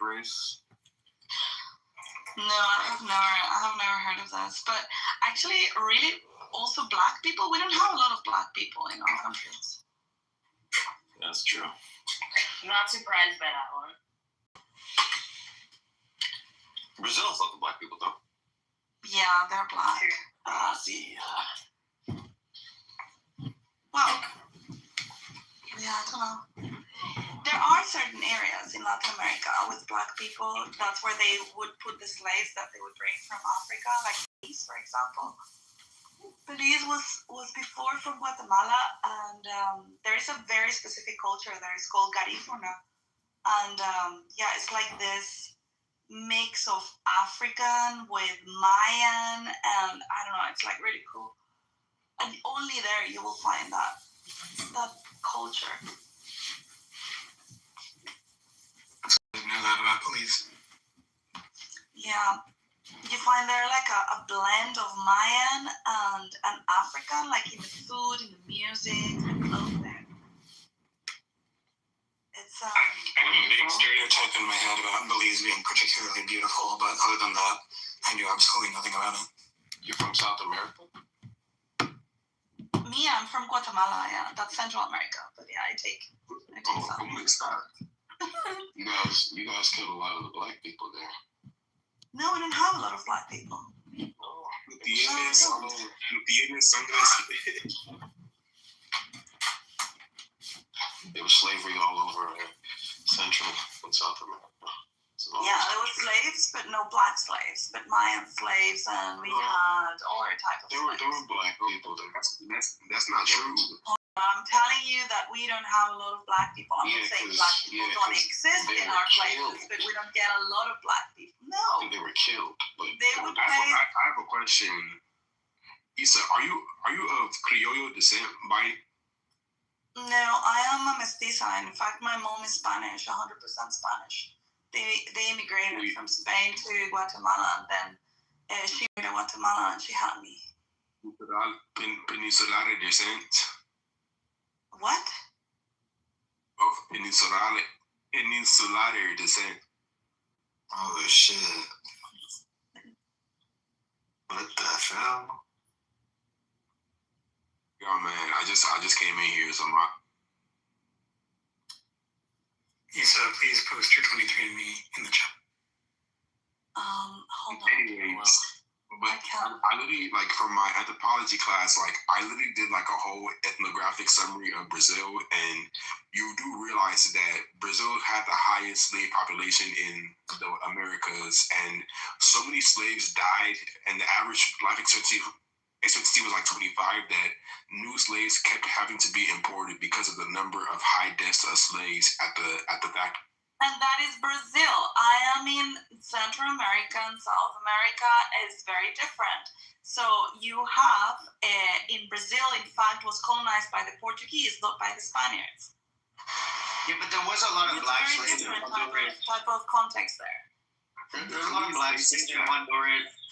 race? No, I have never heard of this. But actually, really, also black people. We don't have a lot of black people in our countries. That's true. I'm not surprised by that one. Brazil has a lot of black people, though. Yeah, they're black. See. Well, yeah, I don't know. There are certain areas in Latin America with black people. That's where they would put the slaves that they would bring from Africa, like Belize, for example. Belize was before from Guatemala, and there is a very specific culture there. It's called Garifuna. And yeah, it's like this mix of African with Mayan, and I don't know, it's like really cool. And only there you will find that culture. I didn't know that about Belize. Yeah, you find there like a blend of Mayan and African, like in the food, in the music, the clothing. It's I have a big stereotype in my head about Belize being particularly beautiful, but other than that, I knew absolutely nothing about it. You're from South America? Me, I'm from Guatemala, yeah. That's Central America, but yeah, I take some. Mixed up. You guys killed a lot of the black people there. No, we don't have a lot of black people. Oh. There was slavery all over Central and South America. Yeah, there were slaves, but no black slaves, but Mayan slaves, and we had all types of slaves. There were black people there. That's not true. I'm telling you that we don't have a lot of black people. I'm not saying black people don't exist in our places, but we don't get a lot of black people. No. They were killed. But they would I have a question. Isa, are you of Criollo descent by? No, I am a mestiza. In fact, my mom is Spanish, 100% Spanish. They immigrated from Spain to Guatemala, and then she moved to Guatemala and she had me. Peninsular descent. What? Of peninsular descent. Oh shit! What the hell? Yo, man, I just came in here, so my. Isa, please post your 23andMe in the chat. Hold on. Anyways, but I literally, like, for my anthropology class, like, I literally did, like, a whole ethnographic summary of Brazil, and you do realize that Brazil had the highest slave population in the Americas, and so many slaves died, and the average life expectancy was like 25, that new slaves kept having to be imported because of the number of high deaths of slaves at the back. And that is Brazil. I am in Central America and South America is very different. So you have, in Brazil, in fact, was colonized by the Portuguese, not by the Spaniards. Yeah, but there was a lot of black slaves in Honduras. Type of context there. There's a lot of black slaves in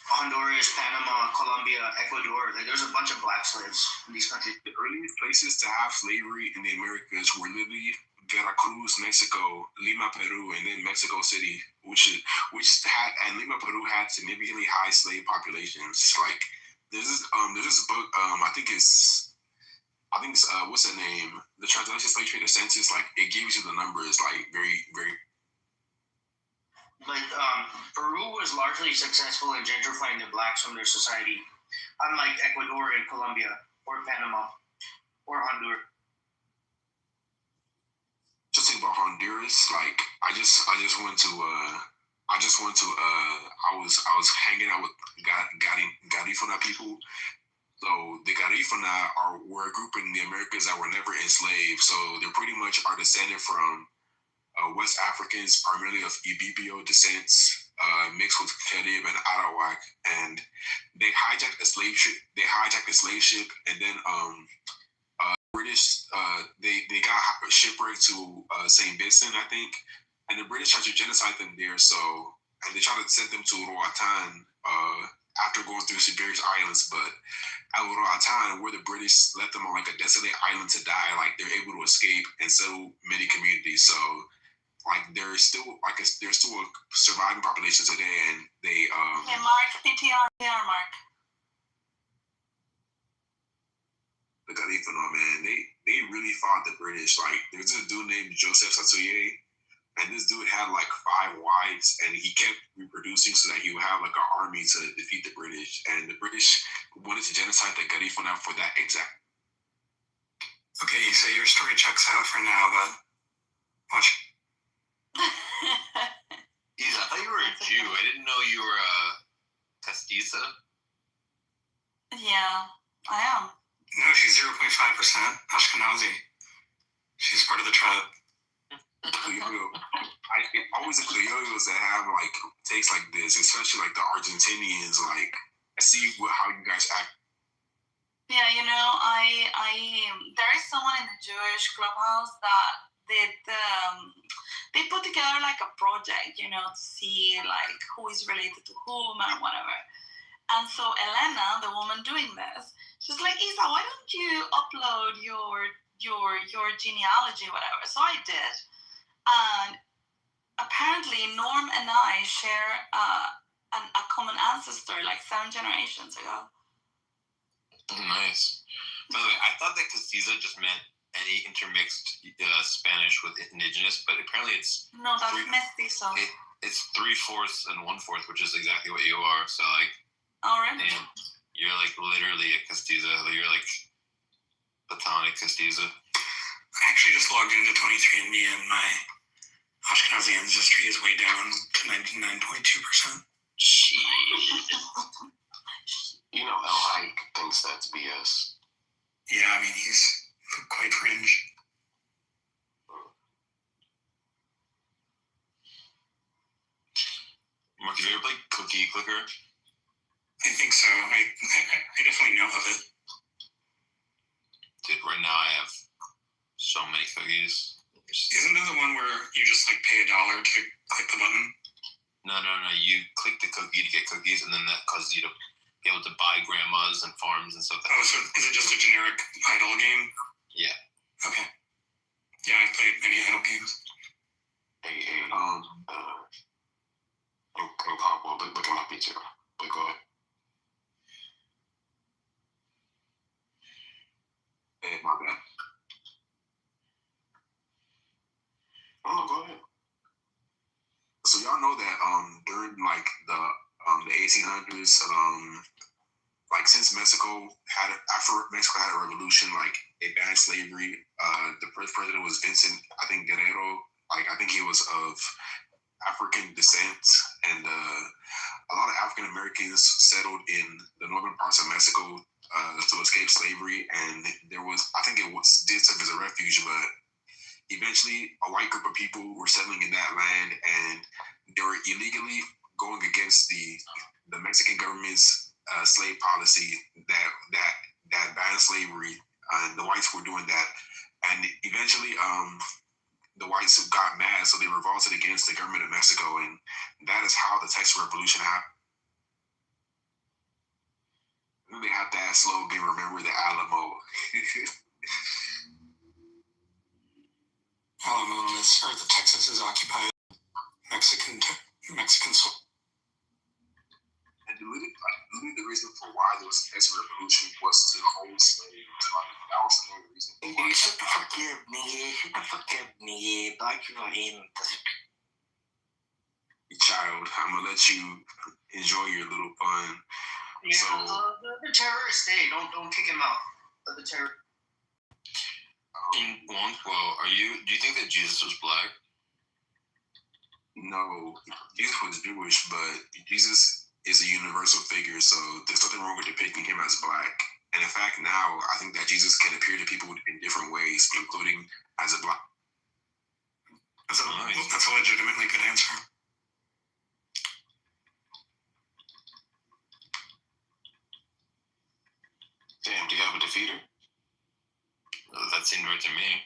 Honduras, Panama, Colombia, Ecuador. Like, there's a bunch of black slaves in these countries. The earliest places to have slavery in the Americas were literally Veracruz, Mexico, Lima, Peru, and then Mexico City, which Lima, Peru had significantly high slave populations. Like, there's this book, I think it's what's the name? The Transatlantic Slave Trade Census. Like, it gives you the numbers, like, very, very. Like, Peru was largely successful in gentrifying the blacks from their society, unlike Ecuador and Colombia or Panama or Honduras. Just think about Honduras. Like, I was hanging out with Garifuna people. So the Garifuna were a group in the Americas that were never enslaved. So they pretty much are descended from West Africans, primarily of Ibibio descents, mixed with Carib and Arawak, and they hijacked a slave ship, and then British they got shipwrecked to Saint Vincent, I think, and the British tried to genocide them there. So, and they tried to send them to Roatan after going through Siberia's islands, but at Roatan, where the British left them on like a desolate island to die, like they're able to escape and settle many communities. So like there's still a surviving population today, and they Okay, Mark, PTR, Mark. the Garifuna, man, they really fought the British. Like there's a dude named Joseph Satuye, and this dude had like 5 wives, and he kept reproducing so that he would have like an army to defeat the British. And the British wanted to genocide the Garifuna for that exact. Okay, so your story checks out for now, but watch. Isa, I thought you were a Jew. I didn't know you were a castiza. Yeah, I am. No, she's 0.5% Ashkenazi. She's part of the tribe. Always the Criollos that have like takes like this, especially like the Argentinians. Like I see how you guys act. Yeah, you know, I there is someone in the Jewish clubhouse that they put together like a project, you know, to see like who is related to whom and whatever. And so Elena, the woman doing this, she's like, Isa, why don't you upload your genealogy, whatever? So I did, and apparently Norm and I share a common ancestor, like 7 generations ago. Nice. By the way, I thought that castiza just meant any intermixed Spanish with indigenous, but apparently it's No, that's mestizo. It's 3/4 and 1/4, which is exactly what you are. So like, Already. damn, you're like literally a castiza. You're like platonic castiza. I actually just logged into 23andMe, and my Ashkenazi ancestry is way down to 99.2%. You know, El Hike thinks that's BS. Yeah, I mean, he's quite fringe. Mark, have you ever played Cookie Clicker? I think so. I definitely know of it. Dude, right now I have so many cookies. Isn't it the one where you just like pay $1 to click the button? No. You click the cookie to get cookies, and then that causes you to be able to buy grandmas and farms and stuff. Oh, so is it just a generic idle game? Yeah. Okay. Yeah, I've played many idle games. Hey, and Pablo, look at my picture. But go ahead. Hey, my bad. Oh, go ahead. So y'all know that during like the 1800s, like since Mexico after Mexico had a revolution, like they banned slavery. The first president was Vincent, I think Guerrero. Like I think he was of African descent, and a lot of African Americans settled in the northern parts of Mexico to escape slavery. And there was, I think did serve as a refuge, but eventually a white group of people were settling in that land, and they were illegally going against the Mexican government's slave policy that banned slavery, and the whites were doing that. And eventually, the whites got mad, so they revolted against the government of Mexico, and that is how the Texas Revolution happened. And then they had that slogan, "Remember the Alamo." Alamo is, or the Texas is occupied Mexican soil. And literally the reason for why there was a Texas Revolution was to hold slaves. Like, that was the main reason. Shut the fuck up, nigga. Black people ain't. Child, I'm gonna let you enjoy your little fun. Yeah, So, the terrorists stay. Don't kick him out. The terror. In one quote, do you think that Jesus was black? No, Jesus was Jewish, but Jesus is a universal figure, so there's nothing wrong with depicting him as black. And in fact, now I think that Jesus can appear to people in different ways, including as a black. That's a legitimately good answer. Damn, do you have a defeater? That seemed right to me.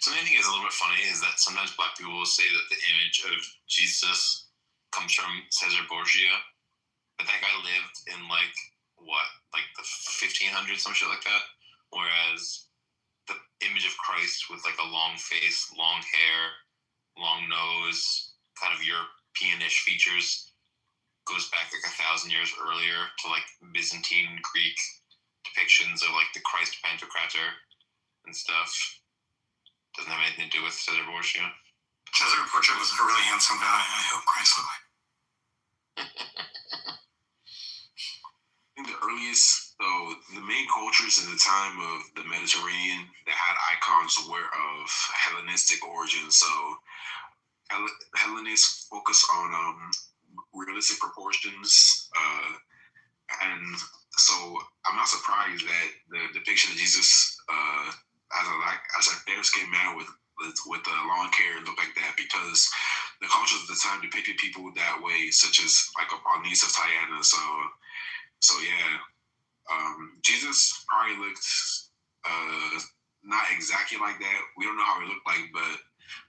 Something I think is a little bit funny is that sometimes black people will say that the image of Jesus comes from Caesar Borgia, but that guy lived in like like the 1500s, some shit like that. Whereas the image of Christ with like a long face, long hair, long nose, kind of European-ish features goes back like 1,000 years earlier to like Byzantine Greek depictions of like the Christ Pantocrator and stuff. Doesn't have anything to do with Cesar Borgia. Cesar Borgia was a really handsome guy. I hope Christ looked like. I think the earliest, though, the main cultures in the time of the Mediterranean that had icons were of Hellenistic origin. So Hellenists focus on realistic proportions, and so I'm not surprised that the depiction of Jesus as a fair-skinned man with long hair looked like that, because the cultures of the time depicted people that way, such as like a niece of Diana. So yeah, Jesus probably looked not exactly like that. We don't know how he looked like, but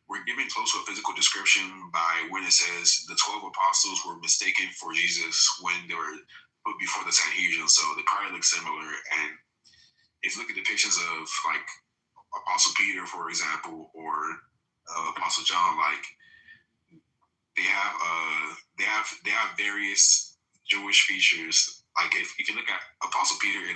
we're giving close to a physical description by when it says the 12 apostles were mistaken for Jesus when they were put before the Sanhedrin. So they probably look similar. And if you look at depictions of like Apostle Peter, for example, or Apostle John, like they have various Jewish features. Like if you can look at Apostle Peter in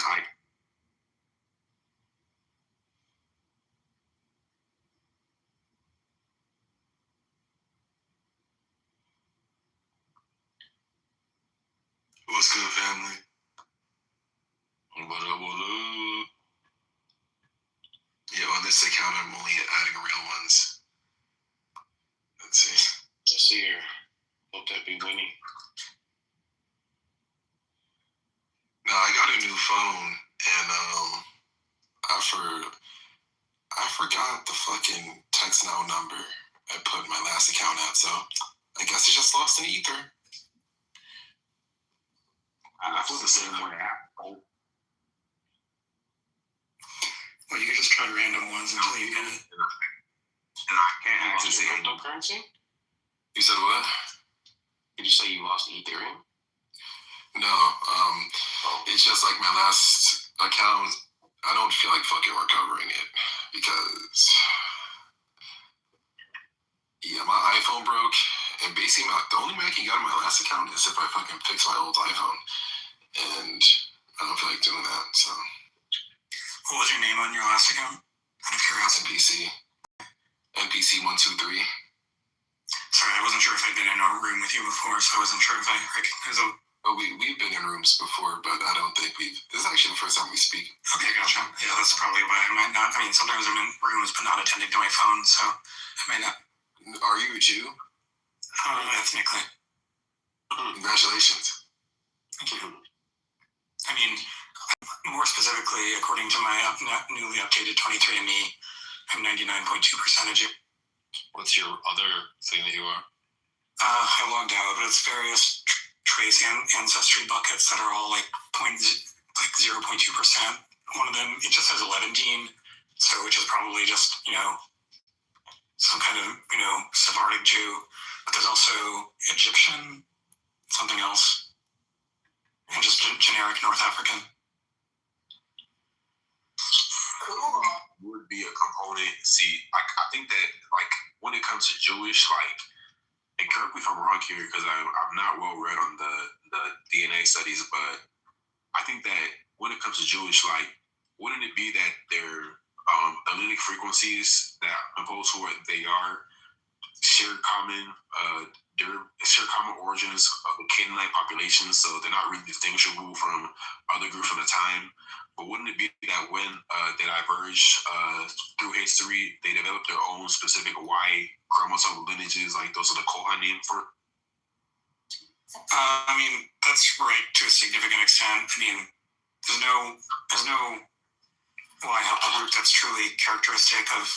What's good, family? What up? Yeah, on this account, I'm only adding real ones. Let's see. Let's see here. Hope that be Winnie. No, I got a new phone, and I forgot the fucking text now number I put my last account at, so I guess it's just lost in ether. I feel the same way. Well, you can just try random ones until you get it. And I can't actually say cryptocurrency? You said what? Did you say you lost Ethereum? No, it's just like my last account. I don't feel like fucking recovering it because, yeah, my iPhone broke, and basically the only way I can get on my last account is if I fucking fix my old iPhone, and I don't feel like doing that. So, What was your name on your last account? Out of curiosity. NPC 123. Sorry, I wasn't sure if I'd been in a room with you before, so I wasn't sure if I recognize them. Oh, we've been in rooms before, but I don't think this is actually the first time we speak. Okay, gotcha. Yeah, that's probably why I might not. I mean, sometimes I'm in rooms but not attending to my phone, so I might not. Are you a Jew? Ethnically. Congratulations. Thank you. I mean, more specifically, according to my newly updated 23andMe, I'm 99.2% Jew. What's your other thing that you are? I logged out, but it's various trace ancestry buckets that are all like 0.2%. One of them, it just says 11 gene, so which is probably just, some kind of, Sephardic Jew. But there's also Egyptian, something else, and just generic North African. Cool. Would be a component. See, I think that like when it comes to Jewish, like, and correct me if I'm wrong here because I'm not well read on the DNA studies, but I think that when it comes to Jewish, like, wouldn't it be that their allelic frequencies that impose who they are share common origins of the Canaanite population, so they're not really distinguishable from other groups from the time. But wouldn't it be that when they diverge through history, they develop their own specific Y chromosome lineages, like those are the Kohanim for? I mean, that's right to a significant extent. I mean, there's no Y haplogroup that's truly characteristic of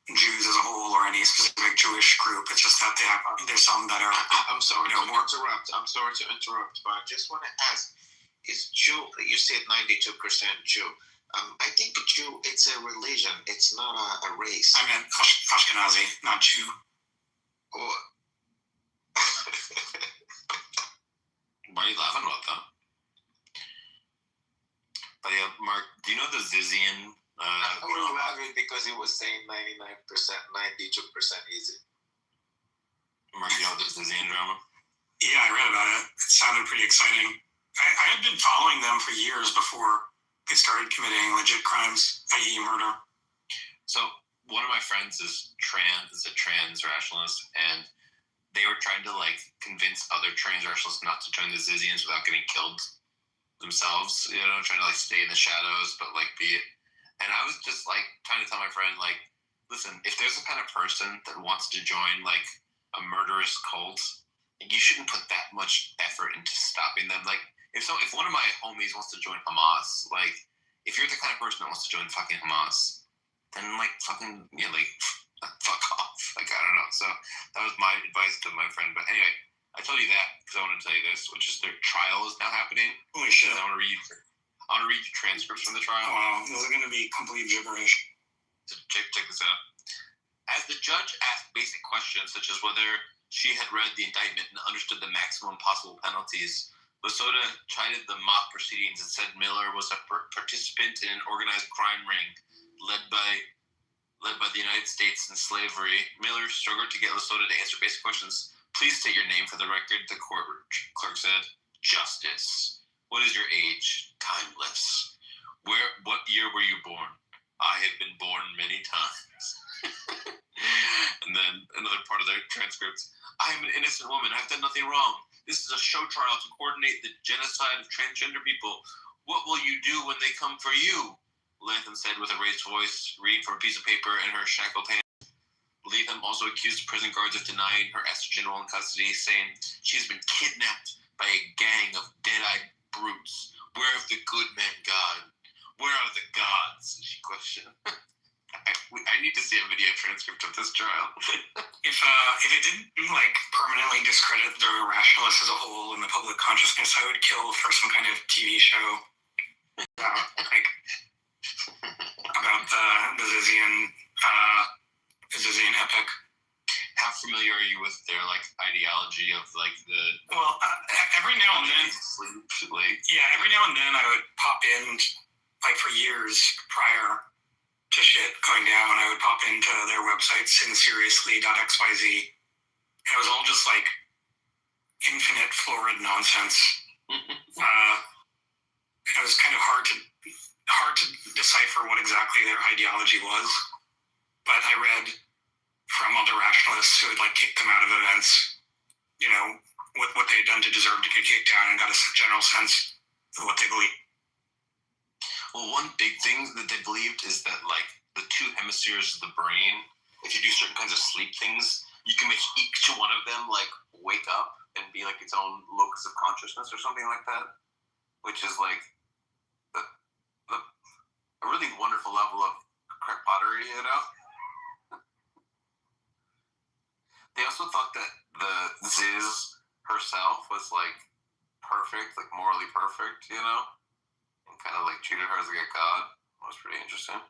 Jews as a whole or any specific Jewish group. It's just that there's some that are. I'm sorry to interrupt. I'm sorry to interrupt, but I just want to ask: is Jew? You said 92% Jew. I think Jew. It's a religion. It's not a race. I meant Ashkenazi, not Jew. Oh. Why are you laughing about that? Mark, do you know the Zizian? I was laughing because he was saying 99%, 92% easy. Mark, you know the Zizian drama? Yeah, I read about it. It sounded pretty exciting. I had been following them for years before they started committing legit crimes, i.e. murder. So one of my friends is a trans rationalist, and they were trying to like convince other trans rationalists not to join the Zizians without getting killed themselves, you know, trying to like stay in the shadows, but like be it. And I was just like trying to tell my friend, like, listen, if there's a kind of person that wants to join like a murderous cult, you shouldn't put that much effort into stopping them. Like, if one of my homies wants to join Hamas, like, if you're the kind of person that wants to join fucking Hamas, then like fucking, you know, like, fuck off. Like, I don't know. So that was my advice to my friend. But anyway, I told you that because I want to tell you this, which is their trial is now happening. Holy shit. I want to read you transcripts from the trial. Oh, wow, those are going to be complete gibberish. So check this out. As the judge asked basic questions such as whether she had read the indictment and understood the maximum possible penalties, Lasota chided the mock proceedings and said Miller was a participant in an organized crime ring led by the United States in slavery. Miller struggled to get Lasota to answer basic questions. Please state your name for the record, the court clerk said. Justice. What is your age? Timeless. What year were you born? I have been born many times. And then another part of their transcripts. I am an innocent woman. I've done nothing wrong. This is a show trial to coordinate the genocide of transgender people. What will you do when they come for you? Latham said with a raised voice, reading from a piece of paper in her shackled hand. Latham also accused prison guards of denying her estrogen while in custody, saying she has been kidnapped by a gang of dead-eyed brutes. Where have the good men gone? Where are the gods? She questioned. I need to see a video transcript of this trial. If it didn't like permanently discredit the rationalists as a whole in the public consciousness, I would kill for some kind of TV show about the Zizian epic. How familiar are you with their like ideology of like the? Well, every now and then, every now and then I would pop in, like for years prior to shit going down, I would pop into their website, sinseriously.xyz, and it was all just like infinite florid nonsense. It was kind of hard to decipher what exactly their ideology was, but I read from other rationalists who had like kicked them out of events, you know, what they had done to deserve to get kicked out, and got a general sense of what they believe. Well, one big thing that they believed is that like the two hemispheres of the brain, if you do certain kinds of sleep things, you can make each one of them like wake up and be like its own locus of consciousness or something like that, which is like a really wonderful level of crack pottery, you know? They also thought that the Ziz herself was like perfect, like morally perfect, you know? And kind of like treated her as like a god. That was pretty interesting.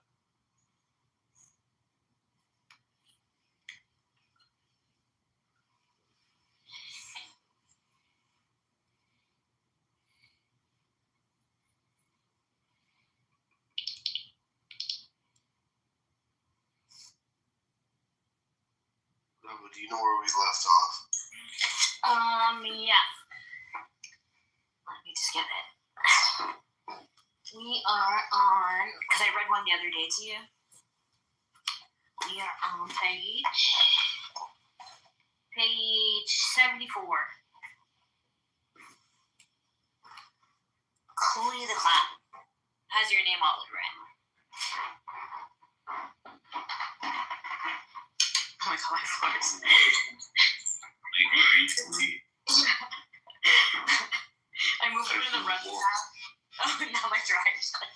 Do you know where we left off? Yeah. Let me just get it. We are on, because I read one the other day to you. We are on page 74. Chloe the Clown has your name all over it. Oh my god, my floors. I moved it in the rest now. Oh, now my dryer's done.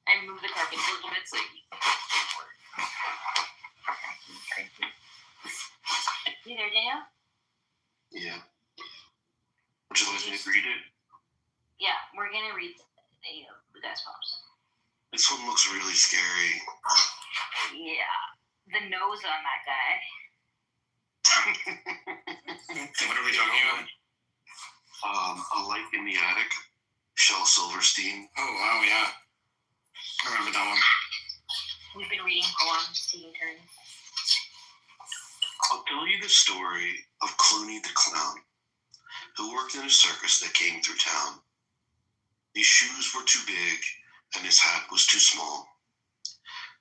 I moved the carpet a little bit so you You there, Daniel? Yeah. Would you like me to read it? Yeah, we're gonna read the Death Pops. This one looks really scary. Yeah. The nose on that guy. What are we talking about? A Light in the Attic, Shel Silverstein. Oh, wow, yeah. I remember that one. We've been reading poems, taking turns. I'll tell you the story of Clooney the Clown, who worked in a circus that came through town. His shoes were too big and his hat was too small.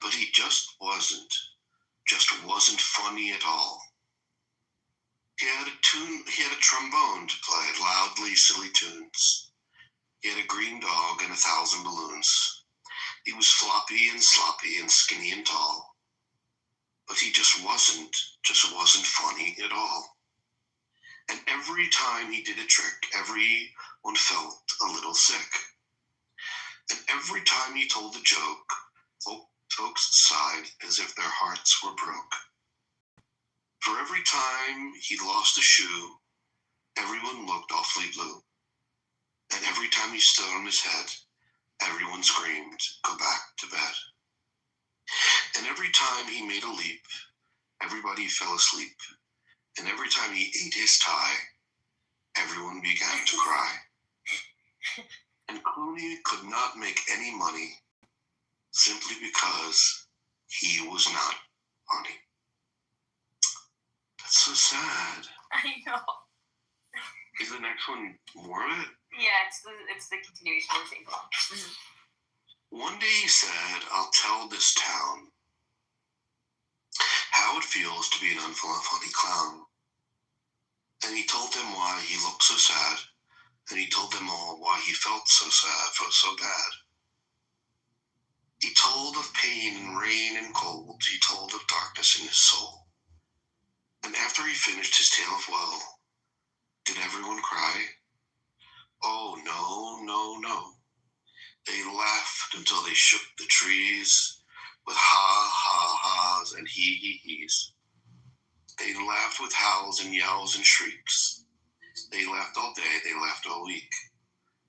But he just wasn't funny at all. He had a trombone to play loudly silly tunes. He had a green dog and 1,000 balloons. He was floppy and sloppy and skinny and tall. But he just wasn't funny at all. And every time he did a trick, everyone felt a little sick. And every time he told a joke, folks sighed as if their hearts were broke. For every time he lost a shoe, everyone looked awfully blue. And every time he stood on his head, everyone screamed, "Go back to bed." And every time he made a leap, everybody fell asleep. And every time he ate his tie, everyone began to cry. And Clooney could not make any money simply because he was not funny. That's so sad. I know. Is the next one more of it? Yeah, it's the continuation of the same poem. Mm-hmm. One day he said, "I'll tell this town how it feels to be an unfunny clown." And he told them why he looked so sad, and he told them all why he felt so sad, felt so bad. He told of pain and rain and cold. He told of darkness in his soul. And after he finished his tale of woe, did everyone cry? Oh, no, no, no. They laughed until they shook the trees with ha, ha, ha's and he-he's. They laughed with howls and yells and shrieks. They laughed all day, they laughed all week.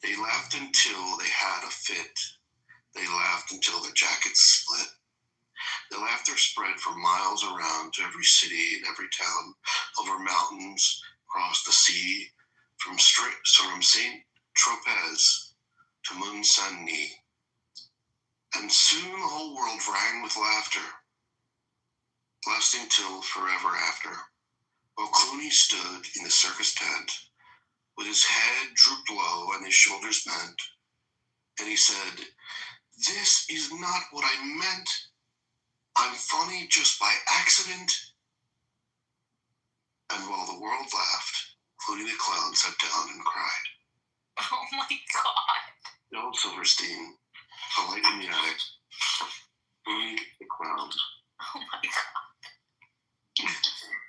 They laughed until they had a fit. They laughed until their jackets split. The laughter spread for miles around to every city and every town, over mountains, across the sea, from Saint Tropez to Mont Saint-Denis. And soon the whole world rang with laughter, lasting till forever after, while Clooney stood in the circus tent, with his head drooped low and his shoulders bent, and he said, "This is not what I meant. I'm funny just by accident." And while the world laughed, Clooney the Clown sat down and cried. Oh my god. Shel Silverstein, A Light in the Attic, Clooney the Clown. Oh my god.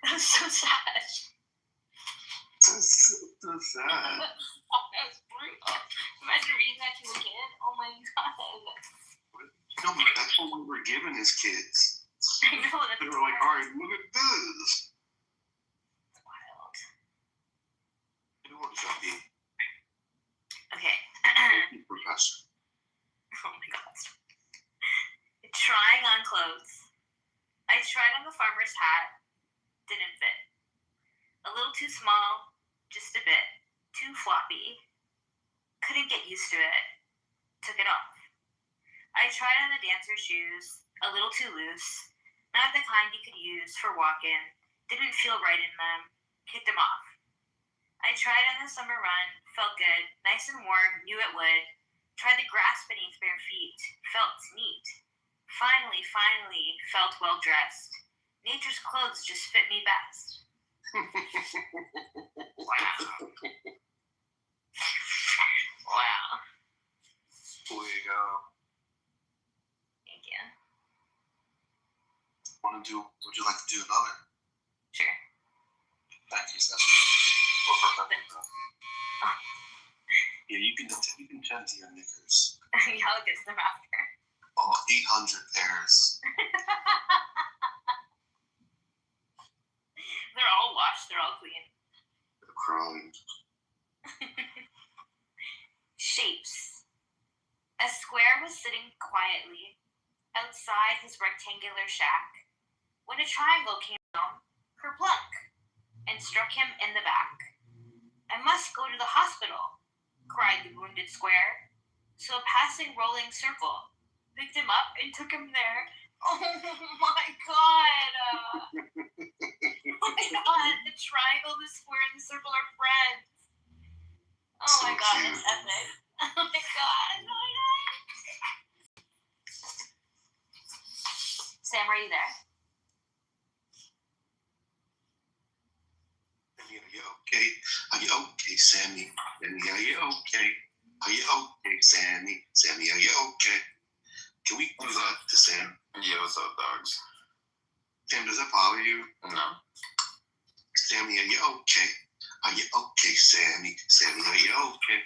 That's so sad. That's so sad. That's brutal. Imagine reading that to a kid. Oh my god. No, but that's what we were given as kids. I know. They were like, all right, look at this. That's wild. You know what that means? Okay. Professor. Oh my god. Trying on clothes. I tried on the farmer's hat. Didn't fit. A little too small. Just a bit. Too floppy. Couldn't get used to it. Took it off. I tried on the dancer shoes. A little too loose. Not the kind you could use for walking. Didn't feel right in them. Kicked them off. I tried on the summer run. Felt good. Nice and warm. Knew it would. Tried the grass beneath bare feet. Felt neat. Finally, felt well dressed. Nature's clothes just fit me best. Wow. Wow. There you go. Thank you. Would you like to do another? Sure. Thank you, Stephanie. Yeah, you can tend to your knickers. Y'all get to them after. All 800 pairs. They're all washed. They're all clean. They're crying. Shapes. A square was sitting quietly outside his rectangular shack when a triangle came down, kerplunk, and struck him in the back. I must go to the hospital, cried the wounded square. So a passing rolling circle picked him up and took him there. Oh my god! Oh my god, the triangle, the square, and the circle are friends. Oh So my god, cute. that's epic. Oh my god, oh my god. Sam, are you there? Are you okay? Are you okay, Sammy? Sammy, are you okay? Are you okay, Sammy? Sammy, are you okay? Can we do that to Sam? Yeah, what's up, dogs? Sam, does that bother you? No. Sammy, are you okay? Are you okay, Sammy? Sammy, are you okay?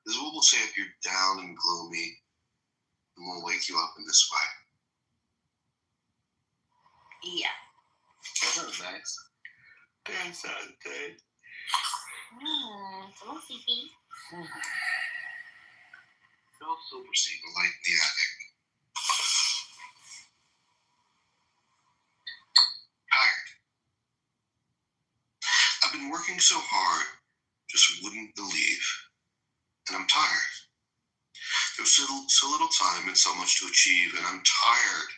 This is what we'll say if you're down and gloomy, and we'll wake you up in this way. Yeah. That sounds nice. That sounds good. It's a little sleepy. Don't oversee the light in the attic. Tired. I've been working so hard, just wouldn't believe. And I'm tired. There's so little time and so much to achieve, and I'm tired.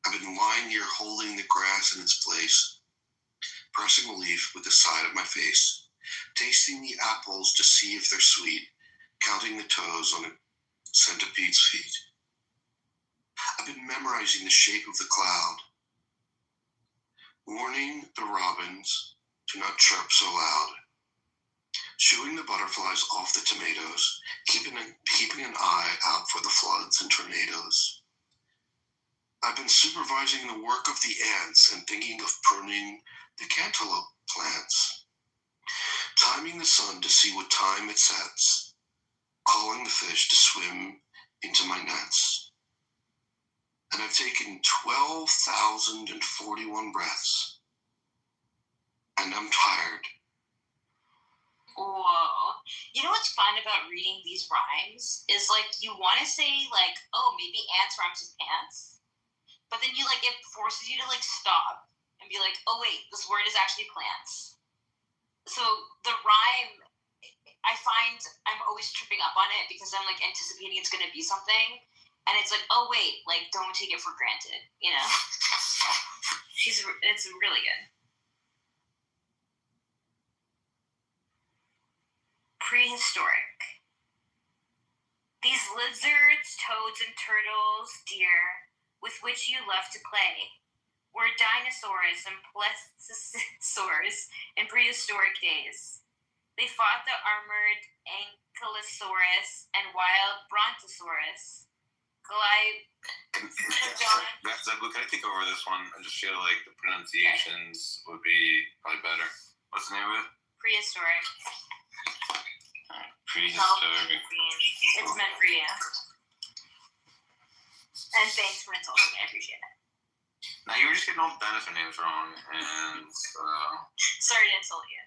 I've been lying here holding the grass in its place, pressing a leaf with the side of my face, tasting the apples to see if they're sweet, counting the toes on a centipede's feet. I've been memorizing the shape of the cloud, warning the robins to not chirp so loud, shooing the butterflies off the tomatoes, keeping an eye out for the floods and tornadoes. I've been supervising the work of the ants and thinking of pruning the cantaloupe plants, timing the sun to see what time it sets, calling the fish to swim into my nets. And I've taken 12,041 breaths, and I'm tired. Whoa. You know what's fun about reading these rhymes is like you want to say like, oh, maybe ants rhymes with pants, but then you like it forces you to like stop and be like, oh wait, this word is actually plants. So the rhyme, I find I'm always tripping up on it because I'm like anticipating it's gonna be something, and it's like, oh wait, like don't take it for granted, you know? It's really good. Prehistoric. These lizards, toads, and turtles, dear, with which you love to play, were dinosaurs and plesiosaurs in prehistoric days. They fought the armored Ankylosaurus and wild Brontosaurus. Zebul, can I take over this one? I just feel like the pronunciations would be probably better. What's the name of it? Prehistoric. Prehistoric. It's meant for you. And thanks for insulting me. I appreciate it. Now you were just getting all the dinosaur names wrong, and Sorry to insult you.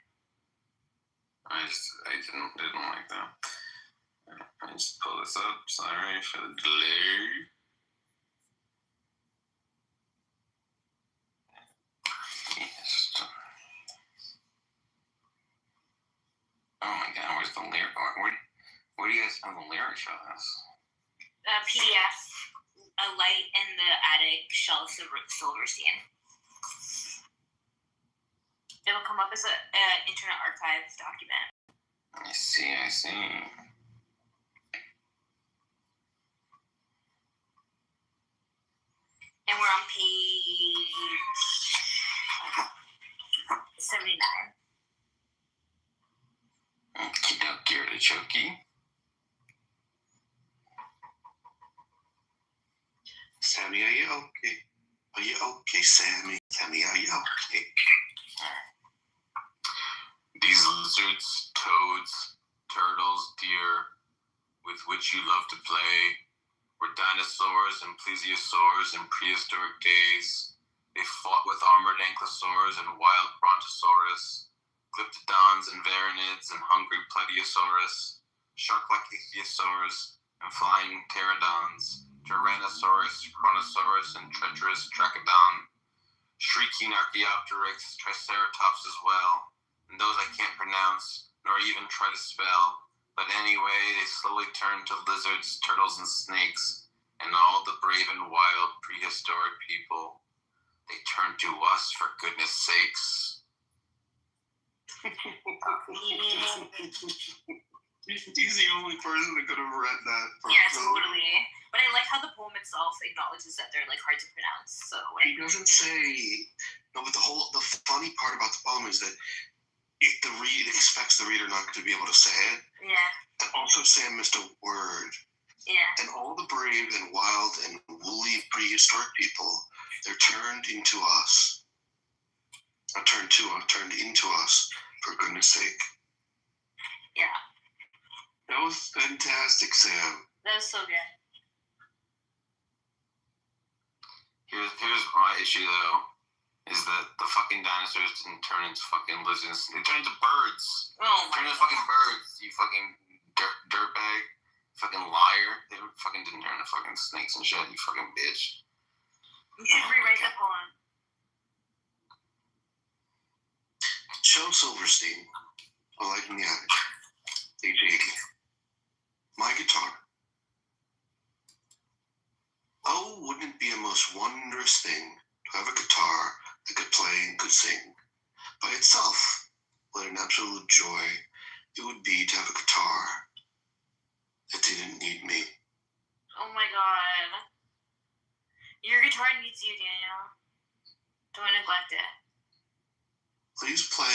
I didn't like that. I just pull this up. Sorry for the delay. Oh my god, where's the lyric? Where do you guys have the lyrics for this? PDF, A Light in the Attic, Shel Silverstein. It'll come up as an Internet Archive document. I see. And we're on page 79. Okie dokie, artichoke. Sammy, are you okay? Are you okay, Sammy? Sammy, are you okay? These lizards, toads, turtles, deer, with which you love to play, were dinosaurs and plesiosaurs in prehistoric days. They fought with armored ankylosaurs and wild brontosaurus, glyptodons and varanids and hungry plesiosaurus, shark-like ichthyosaurs and flying pterodons, tyrannosaurus, chronosaurus, and treacherous trachodon, shrieking archaeopteryx, triceratops as well, and those I can't pronounce, nor even try to spell. But anyway, they slowly turn to lizards, turtles, and snakes, and all the brave and wild prehistoric people. They turn to us for goodness sakes. He's the only person that could have read that. Yeah, totally. But I like how the poem itself acknowledges that they're like hard to pronounce. So he doesn't say no. But the funny part about the poem is that it expects the reader not to be able to say it. Yeah. And also Sam missed a word. Yeah. And all the brave and wild and woolly prehistoric people, they're turned into us. Turned into us, for goodness sake. Yeah. That was fantastic, Sam. That was so good. Here's my issue, though, is that the fucking dinosaurs didn't turn into fucking lizards. They turned into birds. Oh my Turn into fucking birds, you fucking dirtbag. Fucking liar. They fucking didn't turn into fucking snakes and shit, you fucking bitch. You should rewrite that poem. Shel Silverstein, A Light in the Attic, age 80. My guitar. Oh, wouldn't it be a most wondrous thing to have a guitar that could play and could sing? By itself, what an absolute joy it would be to have a guitar that didn't need me. Oh my god. Your guitar needs you, Daniel. Don't neglect it. Please play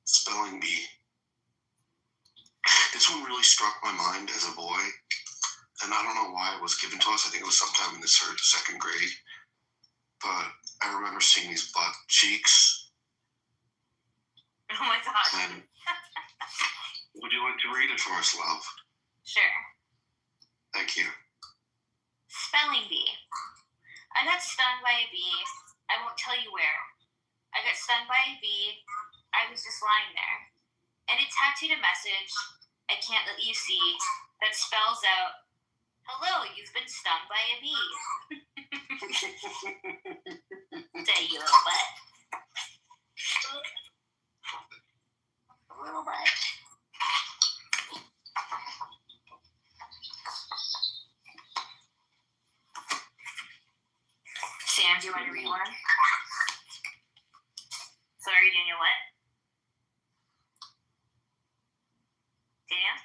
Spelling Bee. This one really struck my mind as a boy, and I don't know why it was given to us. I think it was sometime in the second grade, but I remember seeing these butt cheeks. Oh my god. And would you like to read it for us, love? Sure. Thank you. Spelling bee. I got stung by a bee. I won't tell you where. I got stung by a bee. I was just lying there. And it tattooed a message I can't let you see that spells out, hello, you've been stung by a bee. Say you little butt. A little butt. Sam, do you want to read one? Sorry, Daniel, what? Daniel?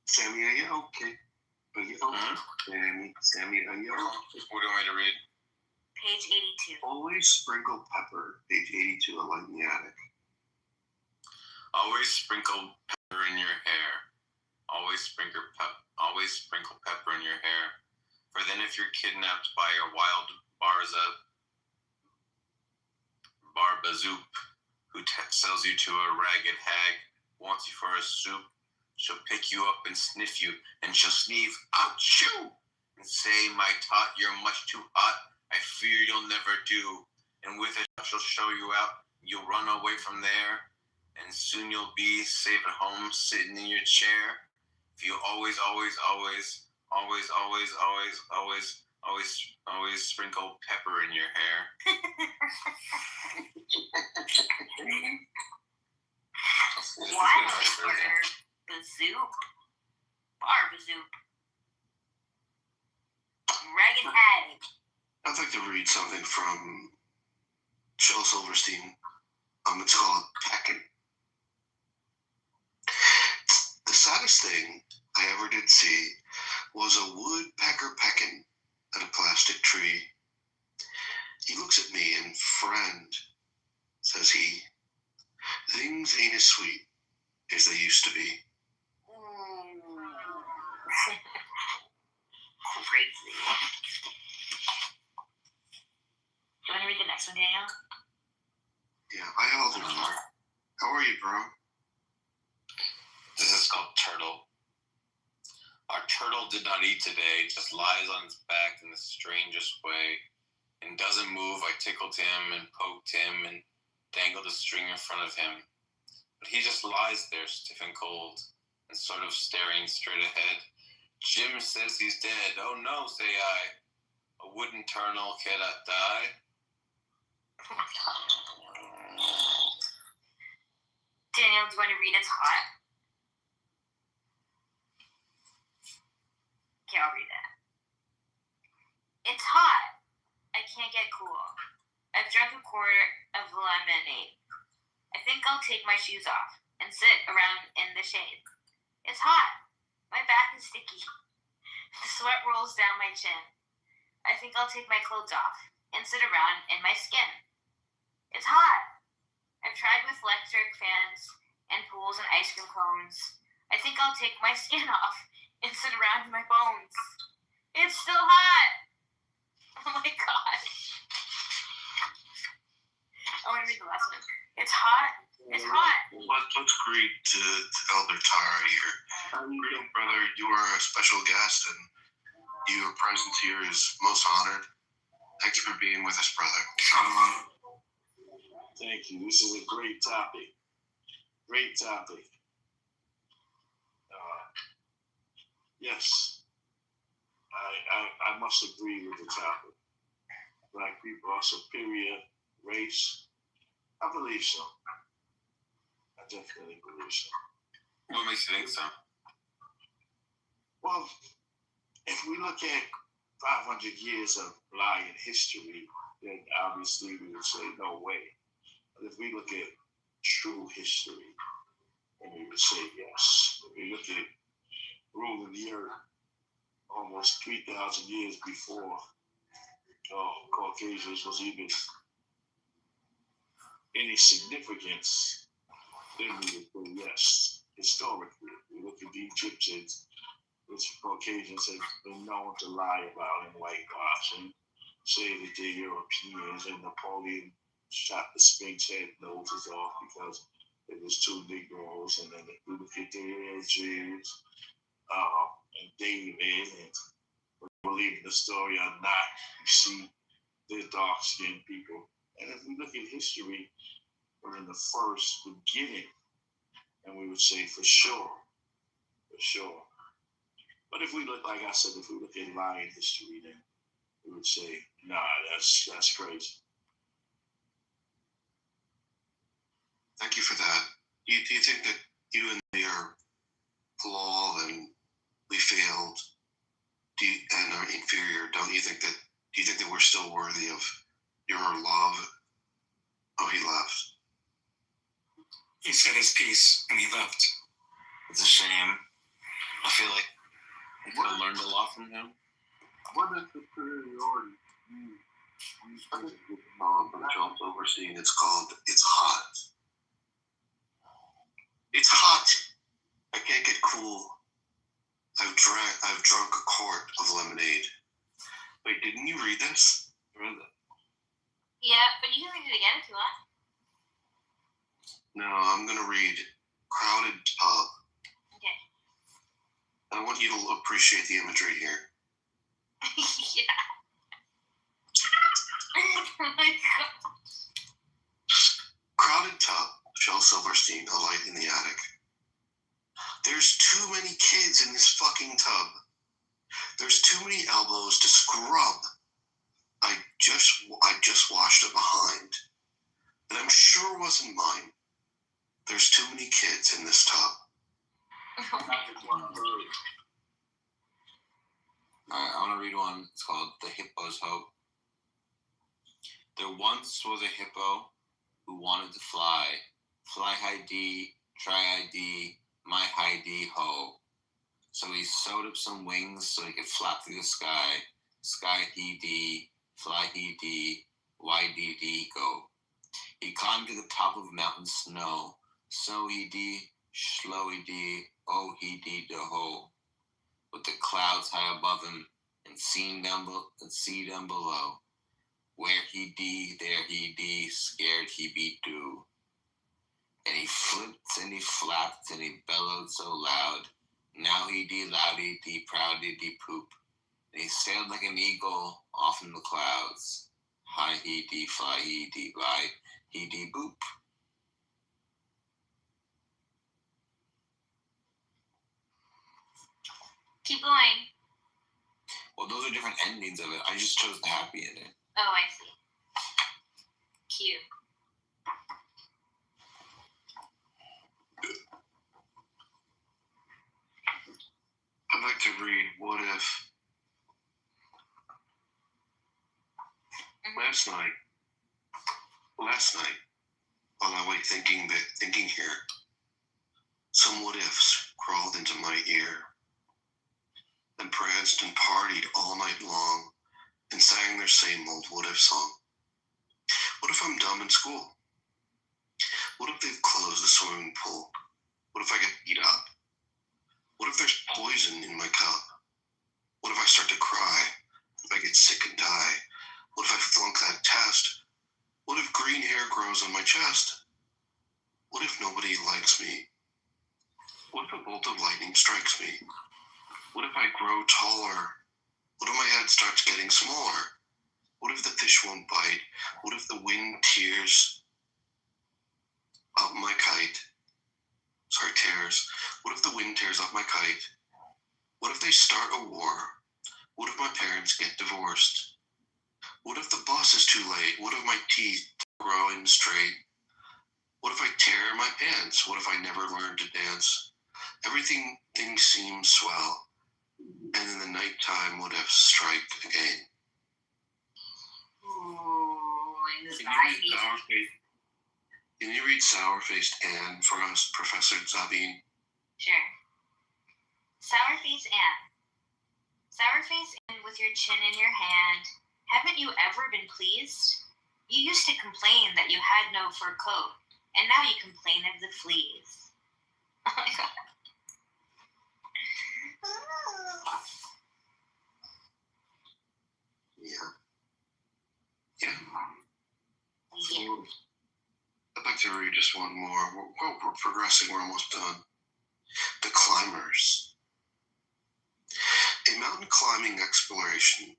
Sammy, are you okay? Are you okay? Sammy, are you okay? What do you want me to read? Page 82. Always sprinkle pepper. Page 82, A Light in the Attic. Always sprinkle pepper in your hair. Always sprinkle pepper in your hair. For then if you're kidnapped by a wild barbazoop who sells you to a ragged hag, wants you for a soup, she'll pick you up and sniff you, and she'll sneeze, achoo, and say, my tot, you're much too hot, I fear you'll never do. And with it, she'll show you out, you'll run away from there, and soon you'll be safe at home, sitting in your chair. If you always sprinkle pepper in your hair. Wild Barbazoop. Ragged hag. I'd like to read something from Shel Silverstein. It's called Peckin'. The saddest thing I ever did see was a woodpecker pecking at a plastic tree. He looks at me and, friend, says he, things ain't as sweet as they used to be. Crazy. Do you want to read the next one, Daniel? Yeah, I held it more. How are you, bro? This is called Turtle. Our turtle did not eat today, just lies on its back in the strangest way, and doesn't move. I tickled him and poked him and dangled a string in front of him. But he just lies there, stiff and cold, and sort of staring straight ahead. Jim says he's dead. Oh no, say I. A wooden turtle cannot die. Oh my god. Daniel, do you want to read It's Hot? Okay, I'll read it. It's hot. I can't get cool. I've drunk a quart of lemonade. I think I'll take my shoes off and sit around in the shade. It's hot. My back is sticky. The sweat rolls down my chin. I think I'll take my clothes off and sit around in my skin. It's hot. I've tried with electric fans and pools and ice cream cones. I think I'll take my skin off and sit around in my bones. It's still hot. Oh my god. I want to read the last one. It's hot. It's hot. Let's greet Elder Tara here. Greeting, brother. You are a special guest, and your presence here is most honored. Thank you for being with us, brother. Thank you. This is a great topic. Great topic. Yes, I must agree with the topic. Black people are superior race. I believe so. I definitely believe so. What makes you think so? Well, if we look at 500 years of lying history, then obviously we would say no way. But if we look at true history, then we would say yes. If we look at ruling the earth almost 3,000 years before Caucasians was even any significance, then we would say yes. Historically, we look at the Egyptians, which Caucasians have been known to lie about and whitewash and say that they're Europeans, and Napoleon shot the Sphinx head noses off because it was two Negroes. And then if we look at the Jews and David, and believe the story or not, you see they're dark-skinned people. And if we look at history, we're in the first beginning, and we would say for sure. But if we look, like I said, if we look at lying history, then we would say, nah, that's crazy. Thank you for that. Do you think that you and me are flawed and we failed and are inferior? Do you think that we're still worthy of your love? Oh, he left. He said his piece and he left. It's a shame. I feel like I could have learned a lot from him. What is superiority? From Jones Overseeing, it's called It's Hot. It's hot. I can't get cool. I've drunk a quart of lemonade. Wait, didn't you read this? I read that. Yeah, but you can read it again if you want. No, I'm gonna read Crowded Tub. Okay. I want you to appreciate the imagery here. Yeah. Oh my god. Crowded tub, Shel Silverstein, a light in the attic. There's too many kids in this fucking tub. There's too many elbows to scrub. I just washed it behind. And I'm sure it wasn't mine. There's too many kids in this tub. I want to read one. It's called The Hippo's Hope. There once was a hippo who wanted to fly. Fly high D, try ID, my high D ho. So he sewed up some wings so he could flap through the sky. Sky he D, fly he D, why D D go. He climbed to the top of mountain snow. So he D, slow he D, oh he D do ho. With the clouds high above him and sea down below. Where he D, there he D, scared he be too. And he flipped and he flapped and he bellowed so loud. Now he D loudy D proudy D poop. And he sailed like an eagle off in the clouds. High he D fly he D by he D boop. Keep going. Well, those are different endings of it. I just chose the happy ending. Oh, I see. Cute. I'd like to read What If. Last night, while I wait thinking here, some what ifs crawled into my ear and pranced and partied all night long and sang their same old what if song. What if I'm dumb in school? What if they've closed the swimming pool? What if I get beat up? What if there's poison in my cup? What if I start to cry? If I get sick and die? What if I flunk that test? What if green hair grows on my chest? What if nobody likes me? What if a bolt of lightning strikes me? What if I grow taller? What if my head starts getting smaller? What if the fish won't bite? What if the wind tears up my kite? Tears. What if the wind tears off my kite? What if they start a war? What if my parents get divorced? What if the bus is too late? What if my teeth grow in straight? What if I tear my pants? What if I never learn to dance? Everything seems swell. And in the nighttime, what if strike again? Ooh, anxiety. Can you read Sour-Faced Anne for us, Professor Zabine? Sure. Sour-Faced Anne. Sour-Faced Anne with your chin in your hand. Haven't you ever been pleased? You used to complain that you had no fur coat, and now you complain of the fleas. Oh my god. Yeah. Yeah. I'd like to read just one more. We're progressing. We're almost done. The Climbers. A mountain climbing exploration